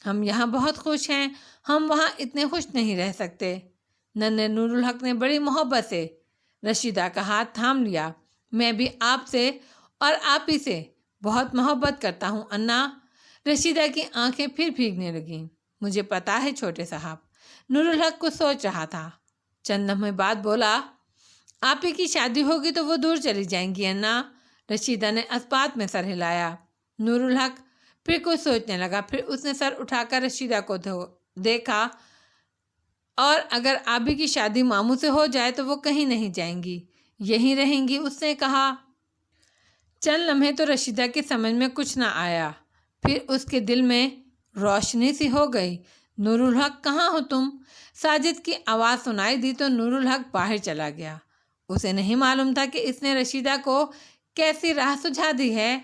ہم یہاں بہت خوش ہیں، ہم وہاں اتنے خوش نہیں رہ سکتے۔ ننھے نور الحق نے بڑی محبت سے رشیدہ کا ہاتھ تھام لیا۔ میں بھی آپ سے اور آپ ہی سے بہت محبت کرتا ہوں انا۔ رشیدہ کی آنکھیں پھر بھیگنے لگیں۔ مجھے پتا ہے چھوٹے صاحب۔ نور الحق کو سوچ رہا تھا۔ چند لمحے بعد بولا، آپ ہی کی شادی ہوگی تو وہ دور چلی جائیں گی انا۔ رشیدہ نے اسبات میں سر ہلایا۔ نور الحق پھر کچھ سوچنے لگا، پھر اس نے سر اٹھا کر رشیدہ کو دیکھا، اور اگر آبی کی شادی ماموں سے ہو جائے تو وہ کہیں نہیں جائیں گی، یہیں رہیں گی، اس نے کہا۔ چند لمحے تو رشیدہ کی سمجھ میں کچھ نہ آیا، پھر اس کے دل میں روشنی سی ہو گئی۔ نور الحق کہاں ہو تم؟ ساجد کی آواز سنائی دی تو نور الحق باہر چلا گیا۔ اسے نہیں معلوم تھا کہ اس نے رشیدہ کو کیسی راہ سجھا دی ہے،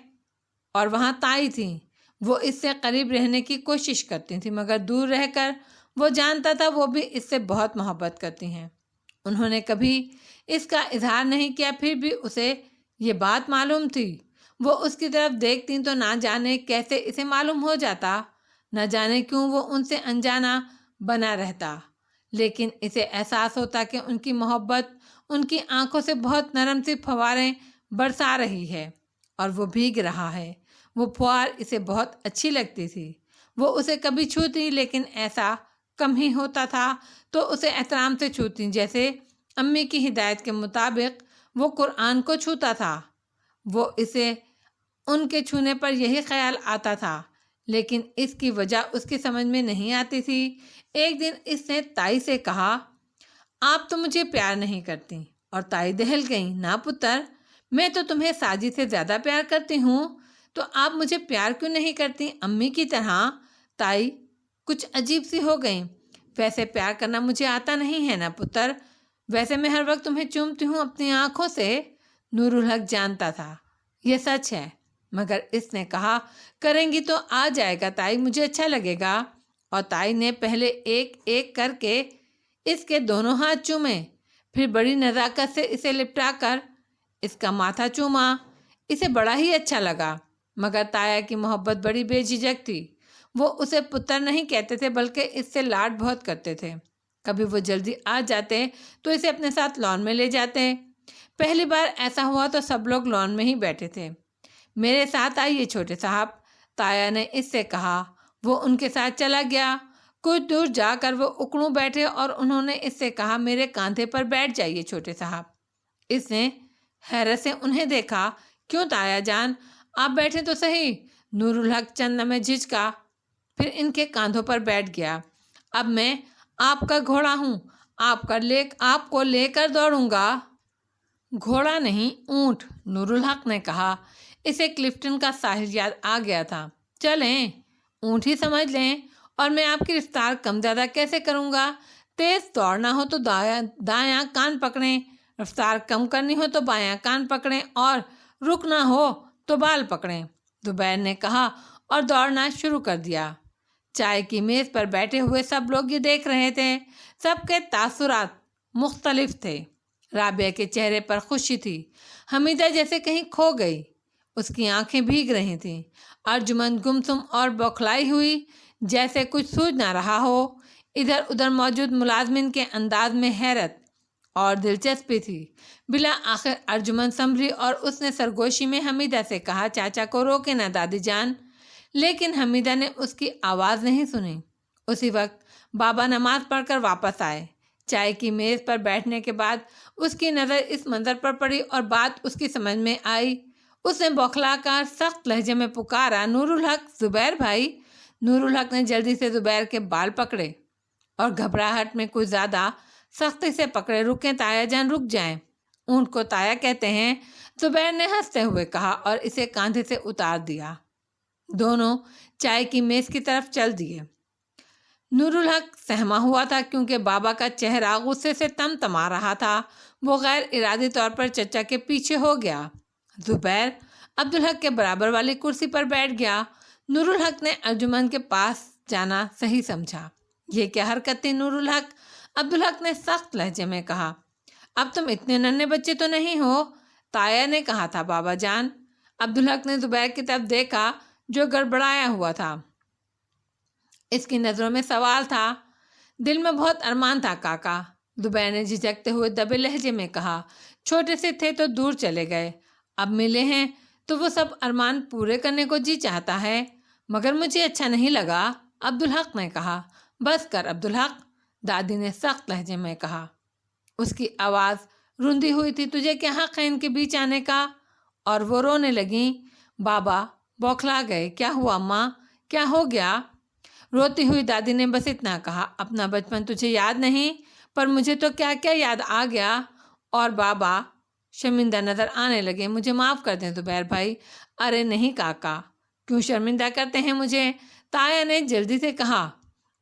اور وہاں تائی تھی، وہ اس سے قریب رہنے کی کوشش کرتی تھی، مگر دور رہ کر وہ جانتا تھا وہ بھی اس سے بہت محبت کرتی ہیں۔ انہوں نے کبھی اس کا اظہار نہیں کیا، پھر بھی اسے یہ بات معلوم تھی۔ وہ اس کی طرف دیکھتی تو نہ جانے کیسے اسے معلوم ہو جاتا، نہ جانے کیوں وہ ان سے انجانا بنا رہتا، لیکن اسے احساس ہوتا کہ ان کی محبت ان کی آنکھوں سے بہت نرم سی فواریں برسا رہی ہے اور وہ بھیگ رہا ہے۔ وہ پھوار اسے بہت اچھی لگتی تھی۔ وہ اسے کبھی چھوتی، لیکن ایسا کم ہی ہوتا تھا تو اسے احترام سے چھوتی، جیسے امی کی ہدایت کے مطابق وہ قرآن کو چھوتا تھا۔ وہ اسے ان کے چھونے پر یہی خیال آتا تھا، لیکن اس کی وجہ اس کی سمجھ میں نہیں آتی تھی۔ ایک دن اس نے تائی سے کہا، آپ تو مجھے پیار نہیں کرتی۔ اور تائی دہل گئی، نا پتر، میں تو تمہیں ساجد سے زیادہ پیار کرتی ہوں، تو آپ مجھے پیار کیوں نہیں کرتی امی کی طرح؟ تائی کچھ عجیب سی ہو گئی۔ ویسے پیار کرنا مجھے آتا نہیں ہے نا پتر، ویسے میں ہر وقت تمہیں چومتی ہوں اپنی آنکھوں سے۔ نور الحق جانتا تھا یہ سچ ہے، مگر اس نے کہا، کریں گی تو آ جائے گا تائی، مجھے اچھا لگے گا۔ اور تائی نے پہلے ایک ایک کر کے اس کے دونوں ہاتھ چومے، پھر بڑی نزاکت سے اسے لپٹا کر اس کا ماتھا چوما۔ اسے بڑا ہی اچھا لگا، مگر تایا کی محبت بڑی بے جھجک تھی۔ وہ اسے پتر نہیں کہتے تھے، بلکہ اس سے لاڈ بہت کرتے تھے۔ کبھی وہ جلدی آ جاتے تو اسے اپنے ساتھ لان میں لے جاتے۔ پہلی بار ایسا ہوا تو سب لوگ لان میں ہی بیٹھے تھے۔ میرے ساتھ آئیے چھوٹے صاحب، تایا نے اس سے کہا۔ وہ ان کے ساتھ چلا گیا۔ کچھ دور جا کر وہ اکڑوں بیٹھے اور انہوں نے اس سے کہا، میرے کاندھے پر بیٹھ جائیے چھوٹے صاحب۔ اس نے حیرت سے انہیں دیکھا، کیوں تایا جان، آپ بیٹھے تو صحیح۔ نور الحق چند لمحے جھجکا، پھر ان کے کاندھوں پر بیٹھ گیا۔ اب میں آپ کا گھوڑا ہوں، آپ کو لے کر دوڑوں گا۔ گھوڑا نہیں، اونٹ، نور الحق نے کہا۔ اسے کلفٹن کا ساحل یاد آ گیا تھا۔ چلیں، اونٹ ہی سمجھ لیں، اور میں آپ کی رفتار کم زیادہ کیسے کروں گا؟ تیز دوڑنا ہو تو دایاں کان پکڑیں، رفتار کم کرنی ہو تو بایاں کان پکڑیں، اور رکنا ہو تو بال پکڑیں، زبیر نے کہا اور دوڑنا شروع کر دیا۔ چائے کی میز پر بیٹھے ہوئے سب لوگ یہ دیکھ رہے تھے۔ سب کے تاثرات مختلف تھے۔ رابعہ کے چہرے پر خوشی تھی، حمیدہ جیسے کہیں کھو گئی، اس کی آنکھیں بھیگ رہی تھیں۔ ارجمن گمسم اور بوکھلائی ہوئی، جیسے کچھ سوجھ نہ رہا ہو۔ ادھر ادھر موجود ملازمین کے انداز میں حیرت اور دلچسپی تھی۔ بالآخر ارجمن سنبھلی اور اس نے سرگوشی میں حمیدہ سے کہا، چاچا کو روکے نہ دادی جان۔ لیکن حمیدہ نے اس کی آواز نہیں سنی۔ اسی وقت بابا نماز پڑھ کر واپس آئے۔ چائے کی میز پر بیٹھنے کے بعد اس کی نظر اس منظر پر پڑی اور بات اس کی سمجھ میں آئی۔ اس نے بوکھلا کر سخت لہجے میں پکارا، نور الحق، زبیر بھائی۔ نور الحق نے جلدی سے زبیر کے بال پکڑے اور گھبراہٹ میں کچھ زیادہ سختی سے پکڑے۔ رکیں تایا جان، رک جائیں، اونٹ کو تایا کہتے ہیں، زبیر نے ہنستے ہوئے کہا اور اسے کاندھے سے اتار دیا۔ دونوں چائے کی میز کی طرف چل دیے۔ نور الحق سہما ہوا تھا کیونکہ بابا کا چہرہ غصے سے تمتما رہا تھا۔ وہ غیر ارادی طور پر چچا کے پیچھے ہو گیا۔ زبیر عبدالحق کے برابر والی کرسی پر بیٹھ گیا۔ نور الحق نے ارجمن کے پاس جانا صحیح سمجھا۔ یہ کیا حرکت تھی نور الحق؟ عبدالحق نے سخت لہجے میں کہا۔ اب تم اتنے ننھے بچے تو نہیں ہو، تایا نے کہا تھا بابا جان۔ عبدالحق نے زبیر کی طرف دیکھا جو گڑبڑایا ہوا تھا۔ اس کی نظروں میں سوال تھا۔ دل میں بہت ارمان تھا کاکا، زبیر نے جھجکتے ہوئے دبے لہجے میں کہا۔ چھوٹے سے تھے تو دور چلے گئے، اب ملے ہیں تو وہ سب ارمان پورے کرنے کو جی چاہتا ہے، مگر مجھے اچھا نہیں لگا، عبدالحق نے کہا۔ بس کر عبدالحق، دادی نے سخت لہجے میں کہا۔ اس کی آواز روندی ہوئی تھی، تجھے کیا حق ہے ان کے بیچ آنے کا؟ اور وہ رونے لگیں۔ بابا بوکھلا گئے۔ کیا ہوا ماں، کیا ہو گیا؟ روتی ہوئی دادی نے بس اتنا کہا، اپنا بچپن تجھے یاد نہیں، پر مجھے تو کیا کیا یاد آ گیا۔ اور بابا شرمندہ نظر آنے لگے۔ مجھے معاف کر دیں زبیر بھائی۔ ارے نہیں کاکا، کیوں شرمندہ کرتے ہیں مجھے؟ تایا نے جلدی سے کہا۔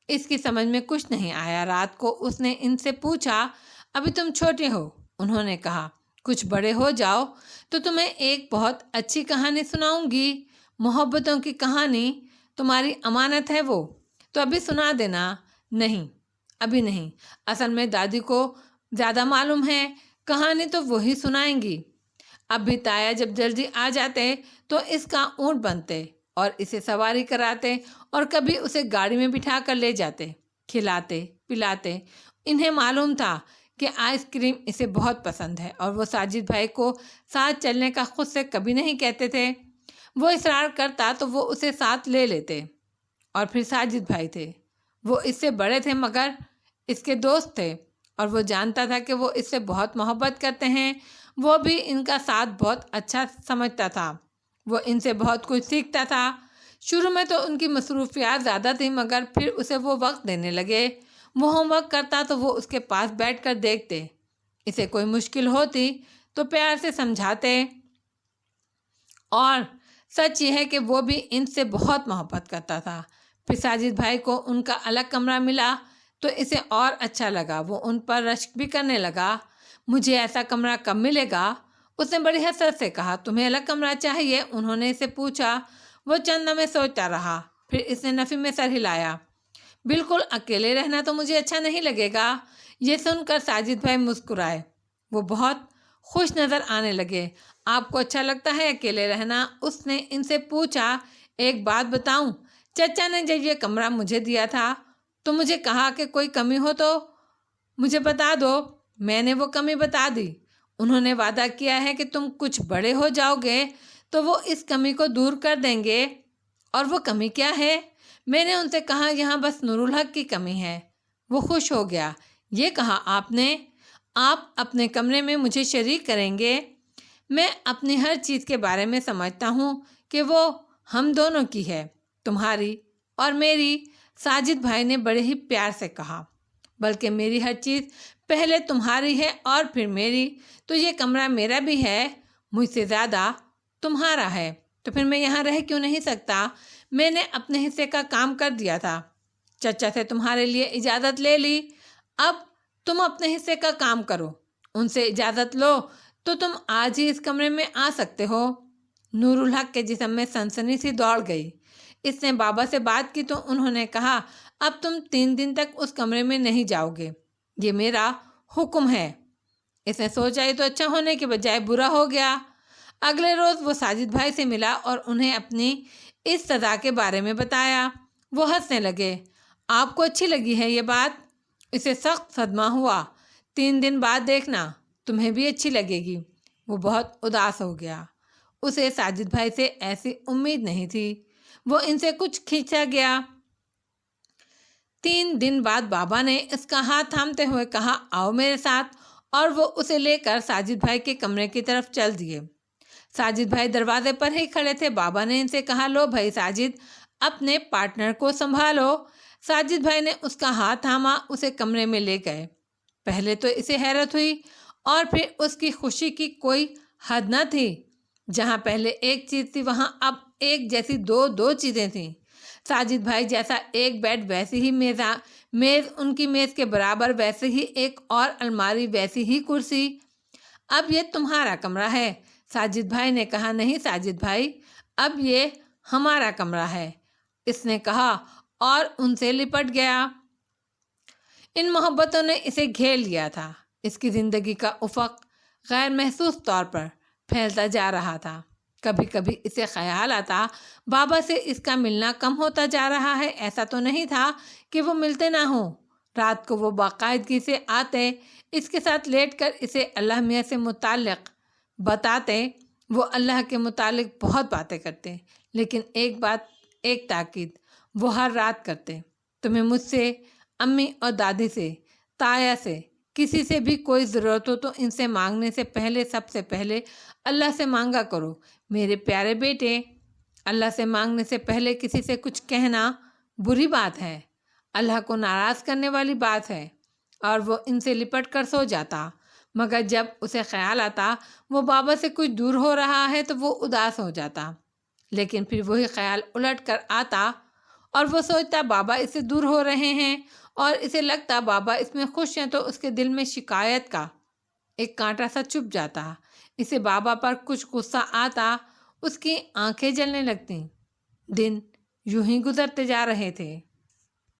اس کی سمجھ میں کچھ نہیں آیا۔ رات کو اس نے ان سے پوچھا، ابھی تم چھوٹے ہو، انہوں نے کہا، کچھ بڑے ہو جاؤ تو تمہیں ایک بہت اچھی کہانی سناؤں گی، محبتوں کی کہانی، تمہاری امانت ہے وہ، تو ابھی سنا دینا۔ نہیں، ابھی نہیں، اصل میں دادی کو زیادہ معلوم ہے، کہانی تو وہی سنائیں گی۔ اب بھی تایا جب جلدی آ جاتے تو اس کا اونٹ بنتے اور اسے سواری کراتے اور کبھی اسے گاڑی میں بٹھا کر لے جاتے، کھلاتے پلاتے انہیں معلوم تھا کہ آئس کریم اسے بہت پسند ہے اور وہ ساجد بھائی کو ساتھ چلنے کا خود سے کبھی نہیں کہتے تھے۔ وہ اصرار کرتا تو وہ اسے ساتھ لے لیتے۔ اور پھر ساجد بھائی تھے، وہ اس سے بڑے تھے مگر اس کے دوست تھے اور وہ جانتا تھا کہ وہ اس سے بہت محبت کرتے ہیں۔ وہ بھی ان کا ساتھ بہت اچھا سمجھتا تھا، وہ ان سے بہت کچھ سیکھتا تھا۔ شروع میں تو ان کی مصروفیات زیادہ تھیں مگر پھر اسے وہ وقت دینے لگے۔ وہ ہوم ورک کرتا تو وہ اس کے پاس بیٹھ کر دیکھتے، اسے کوئی مشکل ہوتی تو پیار سے سمجھاتے۔ اور سچ یہ ہے کہ وہ بھی ان سے بہت محبت کرتا تھا۔ پھر ساجد بھائی کو ان کا الگ کمرہ ملا تو اسے اور اچھا لگا۔ وہ ان پر رشک بھی کرنے لگا، مجھے ایسا کمرہ کب ملے گا؟ اس نے بڑی حسرت سے کہا، تمہیں الگ کمرہ چاہیے؟ انہوں نے اسے پوچھا۔ وہ چند لمحے سوچتا رہا، پھر اس نے نفی میں سر ہلایا، بالکل اکیلے رہنا تو مجھے اچھا نہیں لگے گا۔ یہ سن کر ساجد بھائی مسکرائے، وہ بہت خوش نظر آنے لگے۔ آپ کو اچھا لگتا ہے اکیلے رہنا؟ اس نے ان سے پوچھا۔ ایک بات بتاؤں، چچا نے جب یہ کمرہ مجھے دیا تھا تو مجھے کہا کہ کوئی کمی ہو تو مجھے بتا دو۔ میں نے وہ کمی بتا دی۔ انہوں نے وعدہ کیا ہے کہ تم کچھ بڑے ہو جاؤ گے تو وہ اس کمی کو دور کر دیں گے۔ اور وہ کمی کیا ہے؟ میں نے ان سے کہا یہاں بس نور الحق کی کمی ہے۔ وہ خوش ہو گیا۔ یہ کہا آپ نے؟ آپ اپنے کمرے میں مجھے شریک کریں گے؟ میں اپنی ہر چیز کے بارے میں سمجھتا ہوں کہ وہ ہم دونوں کی ہے، تمہاری اور میری۔ ساجد بھائی نے بڑے ہی پیار سے کہا، بلکہ میری ہر چیز پہلے تمہاری ہے اور پھر میری، تو یہ کمرہ میرا بھی ہے، مجھ سے زیادہ تمہارا ہے، تو پھر میں یہاں رہ کیوں نہیں سکتا؟ میں نے اپنے حصے کا کام کر دیا تھا، چچا سے تمہارے لیے اجازت لے لی، اب تم اپنے حصے کا کام کرو۔ ان سے اجازت لو تو تم آج ہی اس کمرے میں آ سکتے ہو۔ نور الحق کے جسم میں سنسنی سی دوڑ گئی۔ اس نے بابا سے بات کی تو انہوں نے کہا، اب تم 3 دن تک اس کمرے میں نہیں جاؤ گے، یہ میرا حکم ہے۔ اس نے سوچا یہ تو اچھا ہونے کے بجائے برا ہو گیا۔ اگلے روز وہ ساجد بھائی سے ملا اور انہیں اپنی اس سزا کے بارے میں بتایا۔ وہ ہنسنے لگے۔ آپ کو اچھی لگی ہے یہ بات؟ اسے سخت صدمہ ہوا۔ 3 دن بعد دیکھنا، تمہیں بھی اچھی لگے گی۔ وہ بہت اداس ہو گیا۔ اسے ساجد بھائی سے ایسی امید نہیں تھی۔ وہ ان سے کچھ کھینچا گیا۔ 3 دن بعد بابا نے اس کا ہاتھ تھامتے ہوئے کہا، آؤ میرے ساتھ، اور وہ اسے لے کر ساجد بھائی کے کمرے کی طرف چل دیے۔ ساجد بھائی دروازے پر ہی کھڑے تھے۔ بابا نے ان سے کہا، لو بھائی ساجد، اپنے پارٹنر کو سنبھالو۔ ساجد بھائی نے اس کا ہاتھ تھاما، اسے کمرے میں لے گئے۔ پہلے تو اسے حیرت ہوئی اور پھر اس کی خوشی کی کوئی حد نہ تھی۔ جہاں پہلے ایک چیز تھی وہاں اب ایک جیسی دو چیزیں تھیں۔ ساجد بھائی جیسا ایک بیڈ ویسی ہی میز ان کی میز کے برابر، ویسے ہی ایک اور الماری، ویسی ہی کرسی۔ اب یہ تمہارا کمرہ ہے، ساجد بھائی نے کہا۔ نہیں ساجد بھائی، اب یہ ہمارا کمرہ ہے، اس نے کہا اور ان سے لپٹ گیا۔ ان محبتوں نے اسے گھیر لیا تھا۔ اس کی زندگی کا افق غیر محسوس طور پر پھیلتا جا رہا تھا۔ کبھی کبھی اسے خیال آتا، بابا سے اس کا ملنا کم ہوتا جا رہا ہے۔ ایسا تو نہیں تھا کہ وہ ملتے نہ ہوں۔ رات کو وہ باقاعدگی سے آتے، اس کے ساتھ لیٹ کر اسے اللہ میاں سے متعلق بتاتے۔ وہ اللہ کے متعلق بہت باتیں کرتے، لیکن ایک تاکید وہ ہر رات کرتے، تمہیں مجھ سے، امی اور دادی سے، تایا سے، کسی سے بھی کوئی ضرورت ہو تو ان سے مانگنے سے پہلے سب سے پہلے اللہ سے مانگا کرو میرے پیارے بیٹے۔ اللہ سے مانگنے سے پہلے کسی سے کچھ کہنا بری بات ہے، اللہ کو ناراض کرنے والی بات ہے۔ اور وہ ان سے لپٹ کر سو جاتا، مگر جب اسے خیال آتا وہ بابا سے کچھ دور ہو رہا ہے تو وہ اداس ہو جاتا، لیکن پھر وہی خیال الٹ کر آتا اور وہ سوچتا بابا اس سے دور ہو رہے ہیں، اور اسے لگتا بابا اس میں خوش ہیں، تو اس کے دل میں شکایت کا ایک کانٹا سا چبھ جاتا۔ اسے بابا پر کچھ غصہ آتا، اس کی آنکھیں جلنے لگتیں۔ دن یوں ہی گزرتے جا رہے تھے۔